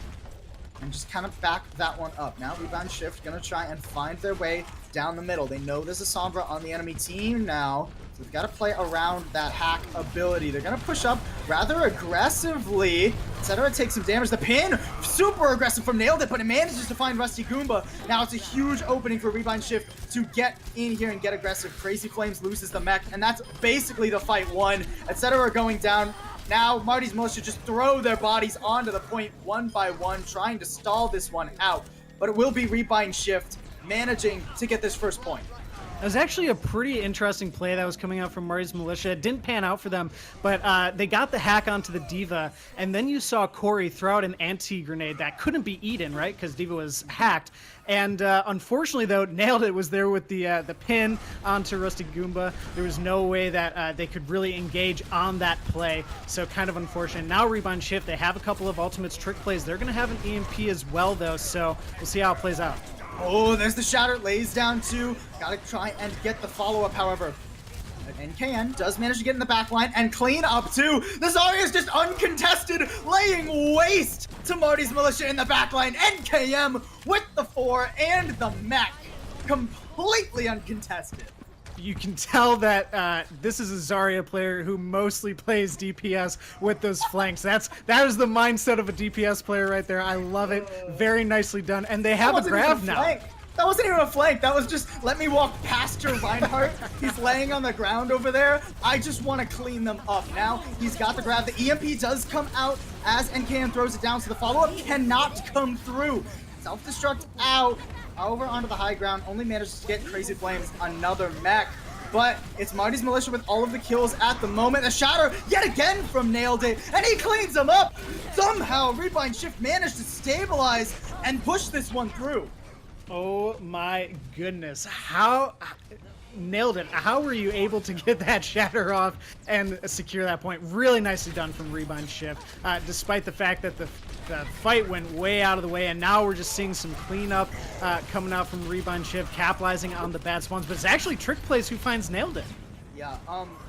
and just kind of back that one up. Now Rebind Shift gonna try and find their way down the middle. They know there's a Sombra on the enemy team now. So they've got to play around that hack ability. They're going to push up rather aggressively. Etc. takes some damage. The pin, super aggressive from Nailed It, but it manages to find Rusty Goomba. Now it's a huge opening for Rebind Shift to get in here and get aggressive. Crazy Flames loses the mech, and that's basically the fight won. Etc. going down. Now Marty's Militia just throw their bodies onto the point one by one, trying to stall this one out. But it will be Rebind Shift managing to get this first point. It was actually a pretty interesting play that was coming out from Marty's Militia. It didn't pan out for them, but they got the hack onto the D.Va, and then you saw Corey throw out an anti-grenade that couldn't be eaten, right? Because D.Va was hacked. And unfortunately, though, Nailed It was there with the pin onto Rusty Goomba. There was no way that they could really engage on that play, so kind of unfortunate. Now Rebind Shift, they have a couple of Ultimates trick plays. They're going to have an EMP as well, though, so we'll see how it plays out. Oh, there's the Shatter, lays down two. Gotta try and get the follow-up, however. NKN does manage to get in the back line and clean up too. The Zarya is just uncontested, laying waste to Marty's Militia in the back line. NKM with the 4 and the mech. Completely uncontested. You can tell that this is a Zarya player who mostly plays DPS with those flanks. That is the mindset of a DPS player right there. I love it. Very nicely done. And they have a grab now. That wasn't even a flank. That was just, let me walk past your Reinhardt. He's laying on the ground over there. I just want to clean them up. Now he's got the grab. The EMP does come out as NKN throws it down, so the follow-up cannot come through. Self-destruct out. Over onto the high ground, only manages to get Crazy Flames another mech. But it's Marty's Militia with all of the kills at the moment. A Shatter yet again from Nailed It, and he cleans them up. Somehow Rebind Shift managed to stabilize and push this one through. Oh my goodness. How Nailed It. How were you able to get that Shatter off and secure that point? Really nicely done from Rebind Shift, despite the fact that the fight went way out of the way, and now we're just seeing some cleanup coming out from Rebind Shift, capitalizing on the bad spawns, but it's actually Trick Plays who finds Nailed It. Yeah,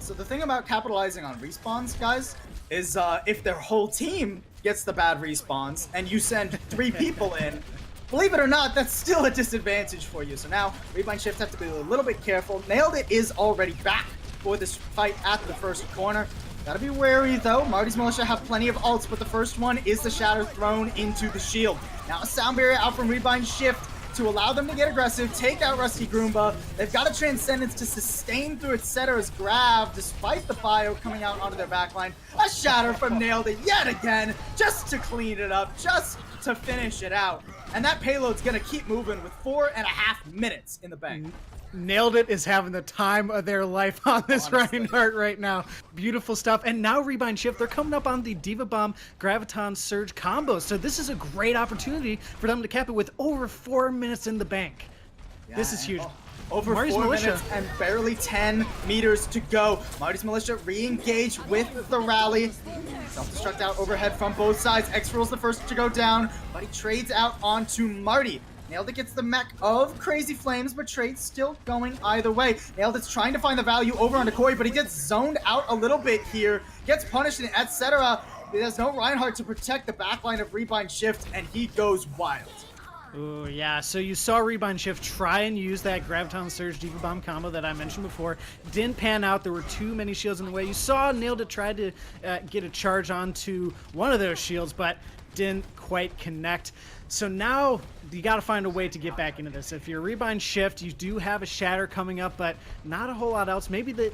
so the thing about capitalizing on respawns, guys, is if their whole team gets the bad respawns and you send 3 people in, believe it or not, that's still a disadvantage for you. So now, Rebind Shift have to be a little bit careful. Nailed It is already back for this fight at the first corner. Gotta be wary though. Marty's Militia have plenty of ults, but the first one is the Shatter thrown into the shield. Now a Sound Barrier out from Rebind Shift to allow them to get aggressive, take out Rusty Goomba. They've got a Transcendence to sustain through Etcetera's grab, despite the bio coming out onto their backline. A Shatter from Nailed It yet again, just to clean it up, just to finish it out. And that payload's gonna keep moving with 4.5 minutes in the bank. Nailed It is having the time of their life on this Reinhardt right now. Beautiful stuff. And now Rebind Shift, they're coming up on the D.Va Bomb Graviton Surge combo. So this is a great opportunity for them to cap it with over 4 minutes in the bank. Yeah, this is huge. Over Marty's 4 minutes and barely 10 meters to go. Marty's Militia re-engage with the rally. Self-destruct out overhead from both sides. X-Roll's the first to go down, but he trades out onto Marty. Nailed It gets the mech of Crazy Flames, but trade's still going either way. Nailed It's trying to find the value over onto Corey, but he gets zoned out a little bit here. Gets punished, and etc. There's no Reinhardt to protect the backline of Rebind Shift, and he goes wild. Oh yeah, so you saw Rebind Shift try and use that Graviton Surge D.Va Bomb combo that I mentioned before. Didn't pan out. There were too many shields in the way. You saw Nailed It try to get a charge onto one of those shields, but didn't quite connect. So now you got to find a way to get back into this. If you're Rebind Shift, you do have a Shatter coming up, but not a whole lot else. Maybe the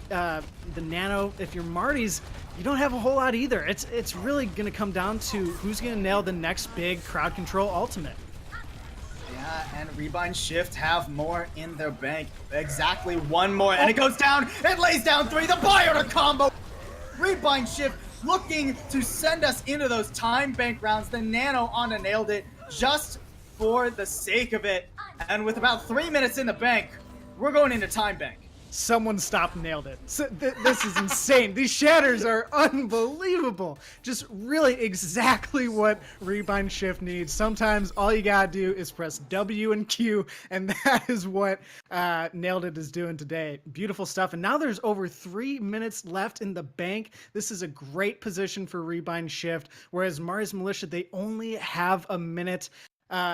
Nano. If you're Marty's, you don't have a whole lot either. It's really going to come down to who's going to nail the next big crowd control ultimate. Yeah, and Rebind Shift have more in their bank. Exactly one more, and it goes down. It lays down 3. The Bio to combo. Rebind Shift looking to send us into those time bank rounds. The Nano onto Nailed It just for the sake of it. And with about 3 minutes in the bank, we're going into time bank. Someone stop Nailed It. So this is insane. These shatters are unbelievable. Just really exactly what Rebind Shift needs. Sometimes all you gotta do is press W and Q, and that is what Nailed It is doing today. Beautiful stuff. And now there's over 3 minutes left in the bank. This is a great position for Rebind Shift, whereas Marty's Militia, they only have a minute.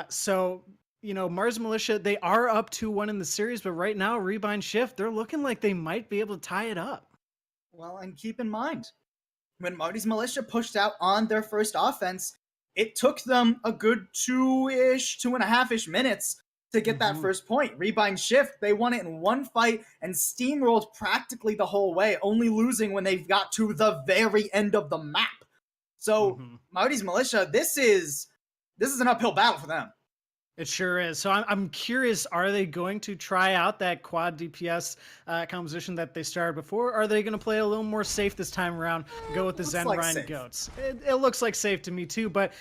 So you know, Mars Militia, they are up 2-1 in the series, but right now, Rebind Shift, they're looking like they might be able to tie it up. Well, and keep in mind, when Marty's Militia pushed out on their first offense, it took them a good 2.5-ish minutes to get that first point. Rebind Shift, they won it in one fight and steamrolled practically the whole way, only losing when they got to the very end of the map. So Marty's Militia, this is an uphill battle for them. It sure is. So I'm curious, are they going to try out that quad DPS composition that they started before? Or are they going to play a little more safe this time around, go with the Zen Rhine Goats? It looks like safe to me too, but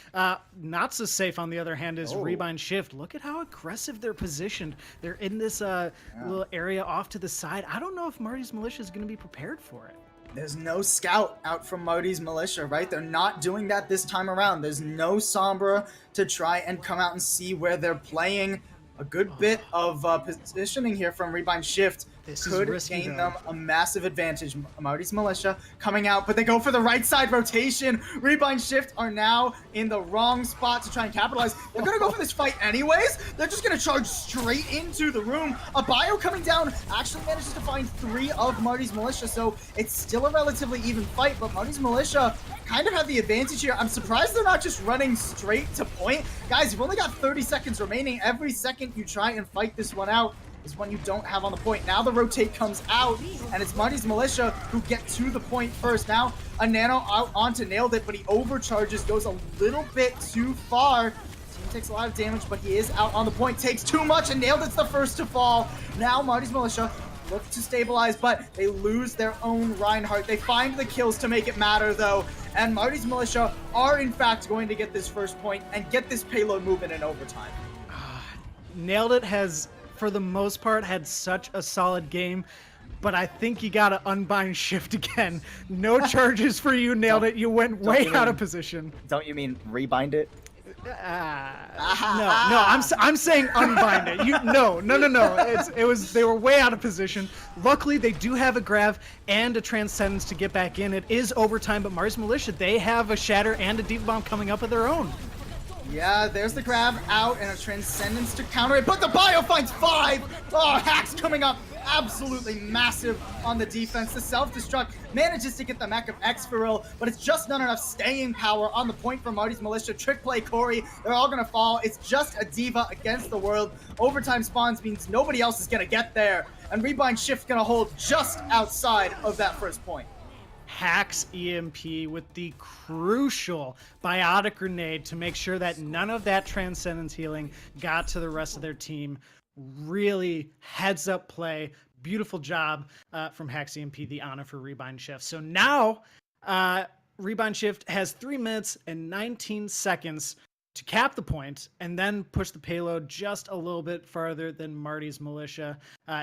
not so safe on the other hand is Rebind Shift. Look at how aggressive they're positioned. They're in this little area off to the side. I don't know if Marty's Militia is going to be prepared for it. There's no scout out from Marty's Militia, right? They're not doing that this time around. There's no Sombra to try and come out and see where they're playing. A good bit of positioning here from Rebind Shift could gain them a massive advantage. Marty's Militia coming out, but they go for the right side rotation. Rebind Shift are now in the wrong spot to try and capitalize. They're going to go for this fight anyways. They're just going to charge straight into the room. A bio coming down actually manages to find 3 of Marty's Militia, so it's still a relatively even fight, but Marty's Militia kind of have the advantage here. I'm surprised they're not just running straight to point. Guys, you've only got 30 seconds remaining. Every second you try and fight this one out is one you don't have on the point. Now the rotate comes out, and it's Marty's Militia who get to the point first. Now a Nano out onto Nailed It, but he overcharges, goes a little bit too far. Team takes a lot of damage, but he is out on the point. Takes too much, and Nailed It's the first to fall. Now Marty's Militia look to stabilize, but they lose their own Reinhardt. They find the kills to make it matter, though, and Marty's Militia are, in fact, going to get this first point and get this payload movement in overtime. Nailed It has, for the most part, had such a solid game, but I think you gotta unbind Shift again. No charges for you, Nailed It. You went way out of position. Don't you mean rebind it? No, I'm saying unbind it. No. They were way out of position. Luckily, they do have a Grav and a Transcendence to get back in. It is overtime, but Mars Militia, they have a Shatter and a Deep Bomb coming up of their own. Yeah, there's the grab out and a Transcendence to counter it, but the bio finds 5! Oh, Hacks coming up absolutely massive on the defense. The self-destruct manages to get the mech of X for real, but it's just not enough staying power on the point for Marty's Militia. Trick play Corey, they're all gonna fall. It's just a diva against the world. Overtime spawns means nobody else is gonna get there, and Rebind Shift gonna hold just outside of that first point. Hacks EMP with the crucial biotic grenade to make sure that none of that Transcendence healing got to the rest of their team. Really heads up play. Beautiful job from Hacks EMP, the honor for Rebind Shift. So now Rebind Shift has 3 minutes and 19 seconds to cap the point and then push the payload just a little bit farther than Marty's Militia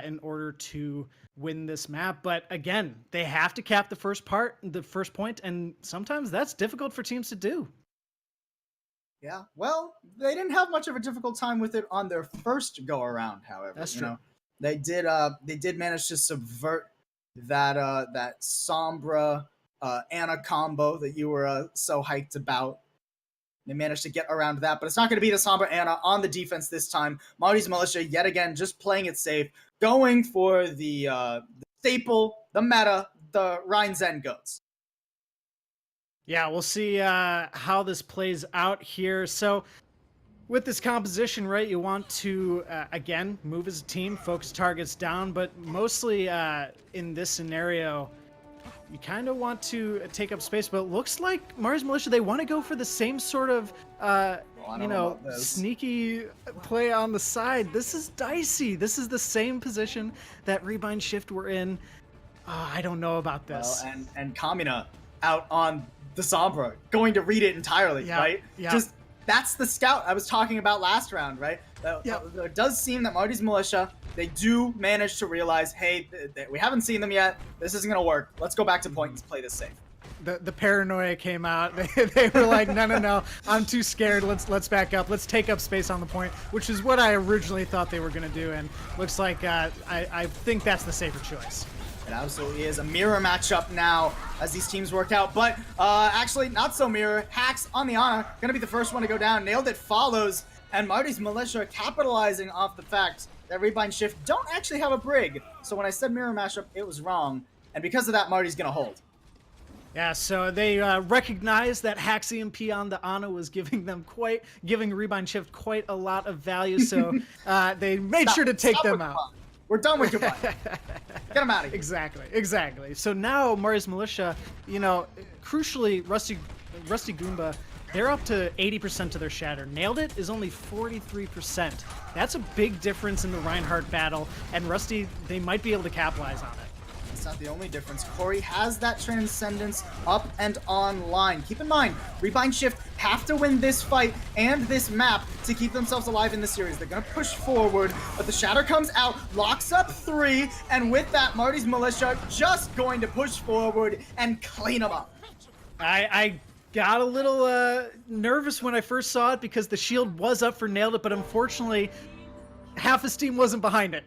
in order to win this map. But again, they have to cap the first point, and sometimes that's difficult for teams to do. Yeah, well, they didn't have much of a difficult time with it on their first go around. However, that's true. They did manage to subvert that Sombra Ana combo that you were so hyped about. They managed to get around that, but it's not going to be the Sombra Ana on the defense this time. Marty's Militia, yet again, just playing it safe, going for the staple, the meta, the Rhine Zen Goats. Yeah, we'll see how this plays out here. So with this composition, right, you want to, again, move as a team, focus targets down, but mostly in this scenario, you kind of want to take up space, but it looks like Mars Militia, they want to go for the same sort of, sneaky play on the side. This is dicey. This is the same position that Rebind Shift were in. I don't know about this. Well, and Kamina out on the Sombra, going to read it entirely, right? Yeah. Just, that's the scout I was talking about last round, right? It does seem that Marty's Militia, they do manage to realize, hey, we haven't seen them yet. This isn't going to work. Let's go back to point and play this safe. The paranoia came out. They were like, no, I'm too scared. Let's back up. Let's take up space on the point, which is what I originally thought they were going to do. And looks like I think that's the safer choice. It absolutely is a mirror matchup now as these teams work out, but actually not so mirror. Hacks on the Ana, gonna be the first one to go down. Nailed It follows, And Marty's Militia capitalizing off the fact that Rebind Shift don't actually have a Brig. So when I said mirror mashup, it was wrong. And because of that, Marty's going to hold. Yeah, so they recognized that Haxi on the Ana was giving Rebind Shift quite a lot of value, so they made sure to take them out. We're done with goodbye. Get them out of here. Exactly. So now Marty's Militia, crucially, Rusty Goomba, they're up to 80% of their shatter. Nailed It is only 43%. That's a big difference in the Reinhardt battle, and Rusty, they might be able to capitalize on it. It's not the only difference. Corey has that Transcendence up and online. Keep in mind, Rebind Shift have to win this fight and this map to keep themselves alive in the series. They're going to push forward, but the Shatter comes out, locks up 3, and with that, Marty's Militia just going to push forward and clean them up. I got a little nervous when I first saw it because the shield was up for Nailed It, but unfortunately, half his team wasn't behind it.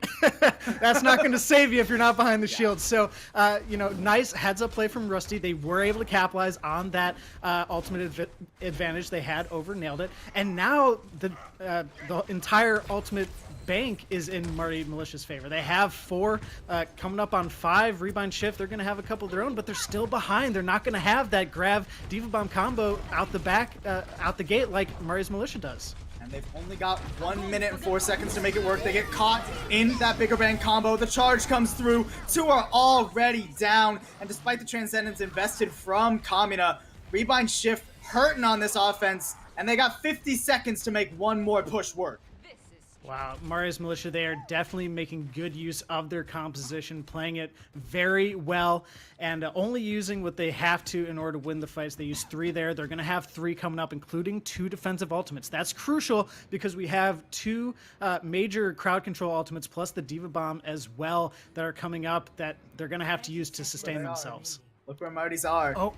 That's not going to save you if you're not behind the shield. So, nice heads-up play from Rusty. They were able to capitalize on that ultimate advantage they had over Nailed It. And now the entire ultimate bank is in Marty Militia's favor. They have 4 coming up on 5. Rebind Shift, they're going to have a couple of their own, but they're still behind. They're not going to have that Grav Diva Bomb combo out the gate like Marty's Militia does. And they've only got 1 minute and 4 seconds to make it work. They get caught in that bigger bang combo. The charge comes through. 2 are already down. And despite the Transcendence invested from Kamina, Rebind Shift hurting on this offense. And they got 50 seconds to make one more push work. Wow, Mario's Militia, they are definitely making good use of their composition, playing it very well, and only using what they have to in order to win the fights. They use 3 there. They're going to have 3 coming up, including 2 defensive ultimates. That's crucial because we have 2 major crowd control ultimates plus the Diva Bomb as well that are coming up that they're going to have to use to sustain themselves. Look where Marty's are. Oh.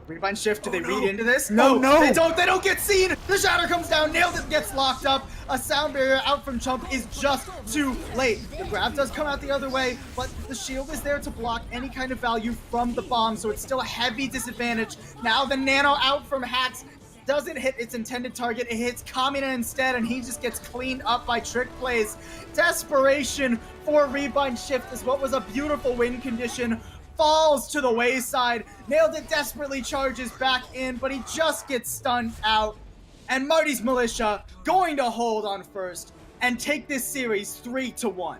Rebind Shift, do they read into this? No. They don't get seen! The Shatter comes down, Nailed It gets locked up. A sound barrier out from Chump is just too late. The grab does come out the other way, but the shield is there to block any kind of value from the bomb, so it's still a heavy disadvantage. Now the Nano out from Hats doesn't hit its intended target. It hits Kamina instead, and he just gets cleaned up by trick plays. Desperation for Rebind Shift is what was a beautiful win condition. Falls to the wayside. Nailed It desperately charges back in, but he just gets stunned out. And Marty's Militia going to hold on first and take this series 3-1.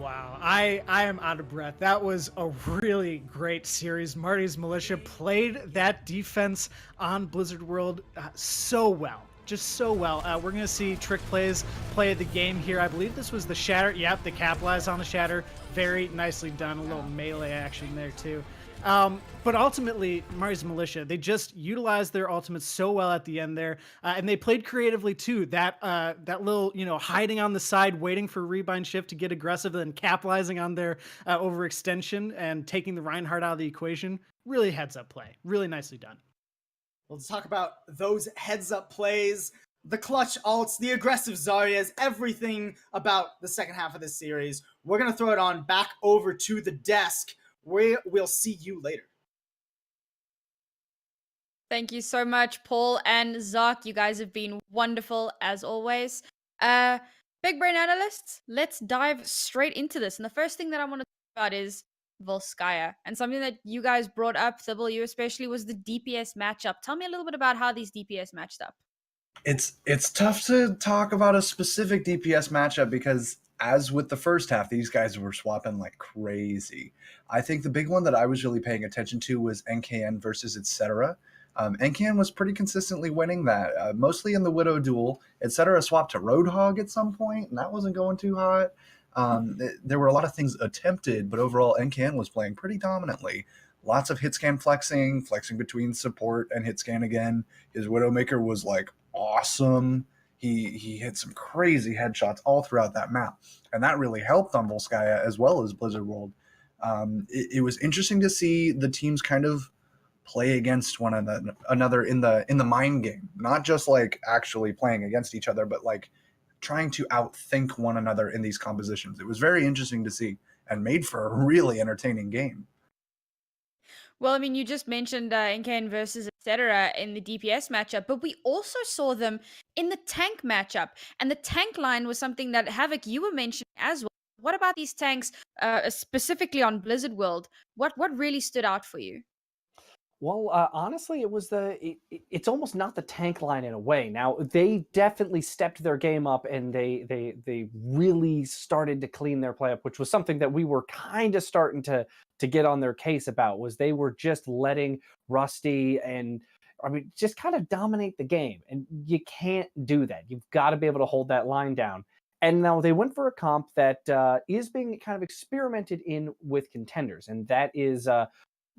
Wow, I am out of breath. That was a really great series. Marty's Militia played that defense on Blizzard World so well. Just so well. We're going to see Trick Plays play the game here. I believe this was the Shatter. Yep, they capitalized on the Shatter. Very nicely done. A little melee action there, too. But ultimately, Marty's Militia, they just utilized their ultimates so well at the end there. And they played creatively, too. That little, hiding on the side, waiting for Rebind Shift to get aggressive, and then capitalizing on their overextension and taking the Reinhardt out of the equation. Really heads-up play. Really nicely done. Let's talk about those heads-up plays, the clutch ults, the aggressive Zaryas, everything about the second half of this series. We're going to throw it on back over to the desk. We'll see you later. Thank you so much, Paul and Zark. You guys have been wonderful as always. Big Brain Analysts, let's dive straight into this. And the first thing that I want to talk about is Volskaya. And something that you guys brought up, Thibault, you especially, was the DPS matchup. Tell me a little bit about how these DPS matched up. It's tough to talk about a specific DPS matchup because, as with the first half, these guys were swapping like crazy. I think the big one that I was really paying attention to was NKN versus Etc. NKN was pretty consistently winning that, mostly in the Widow duel. Etc. swapped to Roadhog at some point, and that wasn't going too hot. There were a lot of things attempted, but overall NKN was playing pretty dominantly. Lots of hit scan flexing between support and hit scan again. His Widowmaker was like awesome. He hit some crazy headshots all throughout that map, and that really helped on Volskaya as well as Blizzard World. It was interesting to see the teams kind of play against one another in the mind game, not just like actually playing against each other, but like trying to outthink one another in these compositions. It was very interesting to see and made for a really entertaining game. Well, I mean, you just mentioned Incan versus etc. in the DPS matchup, but we also saw them in the tank matchup. And the tank line was something that Havoc, you were mentioning as well. What about these tanks, specifically on Blizzard World? What really stood out for you? Well, honestly, it was it's almost not the tank line in a way. Now they definitely stepped their game up, and they really started to clean their play up, which was something that we were kind of starting to get on their case about. Was they were just letting Rusty and I mean just kind of dominate the game, and you can't do that. You've got to be able to hold that line down. And now they went for a comp that is being kind of experimented in with contenders, and that is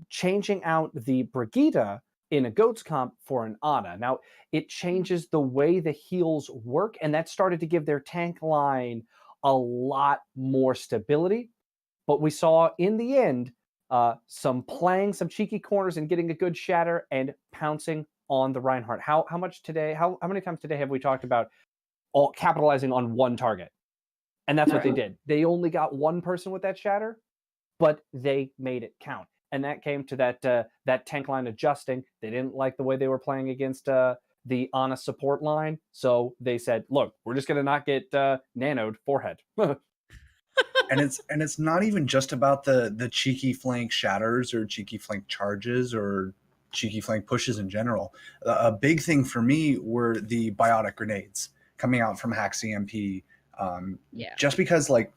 changing out the Brigitte in a Goats comp for an Ana. Now, it changes the way the heals work, and that started to give their tank line a lot more stability. But we saw in the end some playing some cheeky corners and getting a good shatter and pouncing on the Reinhardt. How much today? How many times today have we talked about all capitalizing on one target? And that's what they did. They only got one person with that shatter, but they made it count. And that came to that tank line adjusting. They didn't like the way they were playing against the Ana support line, so they said, "Look, we're just gonna not get nanoed forehead." And it's not even just about the cheeky flank shatters or cheeky flank charges or cheeky flank pushes in general. A big thing for me were the biotic grenades coming out from Hack CMP. Yeah. Just because, like,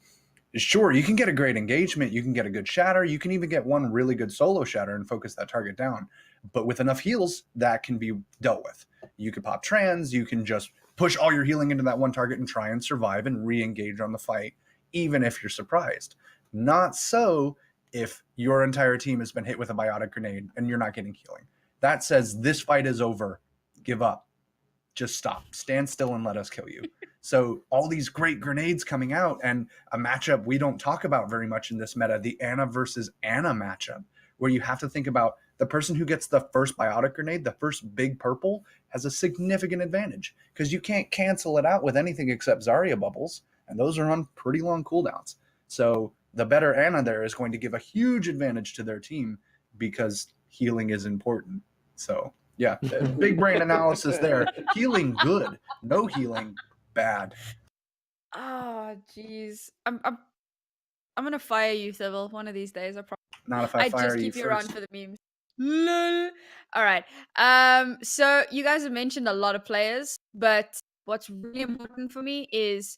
sure, you can get a great engagement, you can get a good shatter, you can even get one really good solo shatter and focus that target down. But with enough heals, that can be dealt with. You can pop trans, you can just push all your healing into that one target and try and survive and re-engage on the fight, even if you're surprised. Not so if your entire team has been hit with a biotic grenade and you're not getting healing. That says this fight is over. Give up. Just stop. Stand still and let us kill you. So all these great grenades coming out, and a matchup we don't talk about very much in this meta, the Ana versus Ana matchup, where you have to think about the person who gets the first biotic grenade, the first big purple, has a significant advantage because you can't cancel it out with anything except Zarya bubbles, and those are on pretty long cooldowns. So the better Ana there is going to give a huge advantage to their team because healing is important. So yeah, big brain analysis there. Healing good, no healing bad. Oh, jeez. I'm gonna fire you, Sybil, one of these days. Not if I I fire just you keep you around first. for the memes. Lol. All right. So you guys have mentioned a lot of players, but what's really important for me is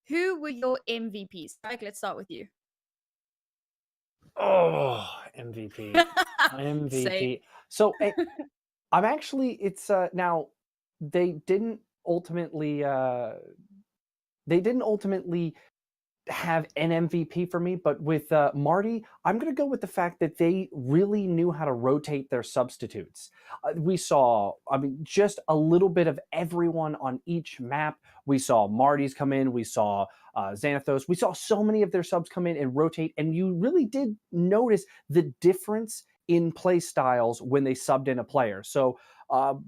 who were your MVPs? Mike, let's start with you. Oh, MVP. Same. MVP. So I'm actually it's now they didn't ultimately have an MVP for me, but with Marty, I'm going to go with the fact that they really knew how to rotate their substitutes. We saw, I mean, just a little bit of everyone on each map. We saw Marty's come in, we saw Xanathos, we saw so many of their subs come in and rotate, and you really did notice the difference in play styles when they subbed in a player. So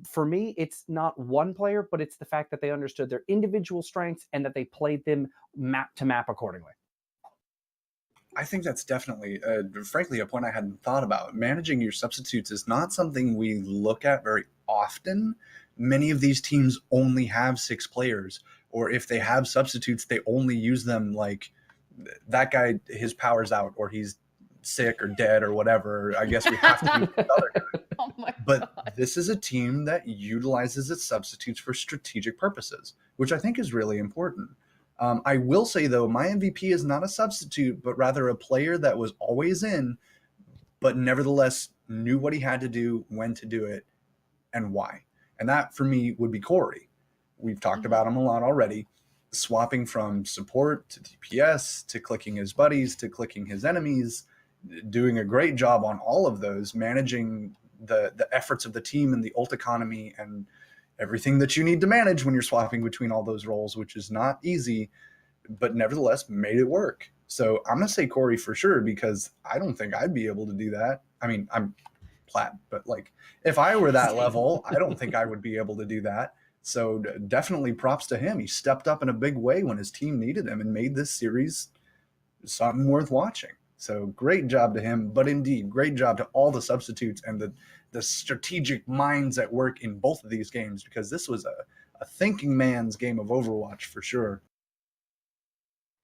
for me, it's not one player, but it's the fact that they understood their individual strengths and that they played them map to map accordingly. I think that's definitely, frankly, a point I hadn't thought about. Managing your substitutes is not something we look at very often. Many of these teams only have 6 players, or if they have substitutes, they only use them like that guy, his power's out, or he's sick or dead or whatever. I guess we have to use the other guy. Oh my But god. this is a team that utilizes its substitutes for strategic purposes, which I think is really important. I will say, though, my MVP is not a substitute, but rather a player that was always in, but nevertheless knew what he had to do, when to do it, and why. And that, for me, would be Corey. We've talked about him a lot already. Swapping from support to DPS to clicking his buddies to clicking his enemies, doing a great job on all of those, managing the efforts of the team and the ult economy and everything that you need to manage when you're swapping between all those roles, which is not easy, but nevertheless made it work. So I'm going to say Corey for sure, because I don't think I'd be able to do that. I mean, I'm plat, but like if I were that level, I don't think I would be able to do that. So definitely props to him. He stepped up in a big way when his team needed him and made this series something worth watching. So great job to him, but indeed, great job to all the substitutes and the strategic minds at work in both of these games, because this was a thinking man's game of Overwatch for sure.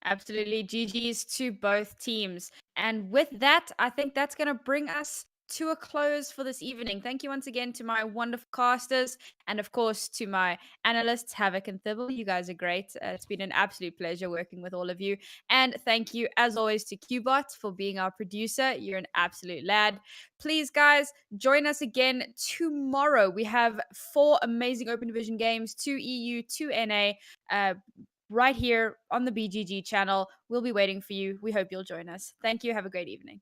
Absolutely. GG's to both teams. And with that, I think that's going to bring us to a close for this evening. Thank you once again to my wonderful casters and, of course, to my analysts, Havoc and Thibble. You guys are great. It's been an absolute pleasure working with all of you. And thank you, as always, to Qbot for being our producer. You're an absolute lad. Please, guys, join us again tomorrow. We have 4 amazing Open Division games, 2 EU, 2 NA. Right here on the BGG channel. We'll be waiting for you. We hope you'll join us. Thank you. Have a great evening.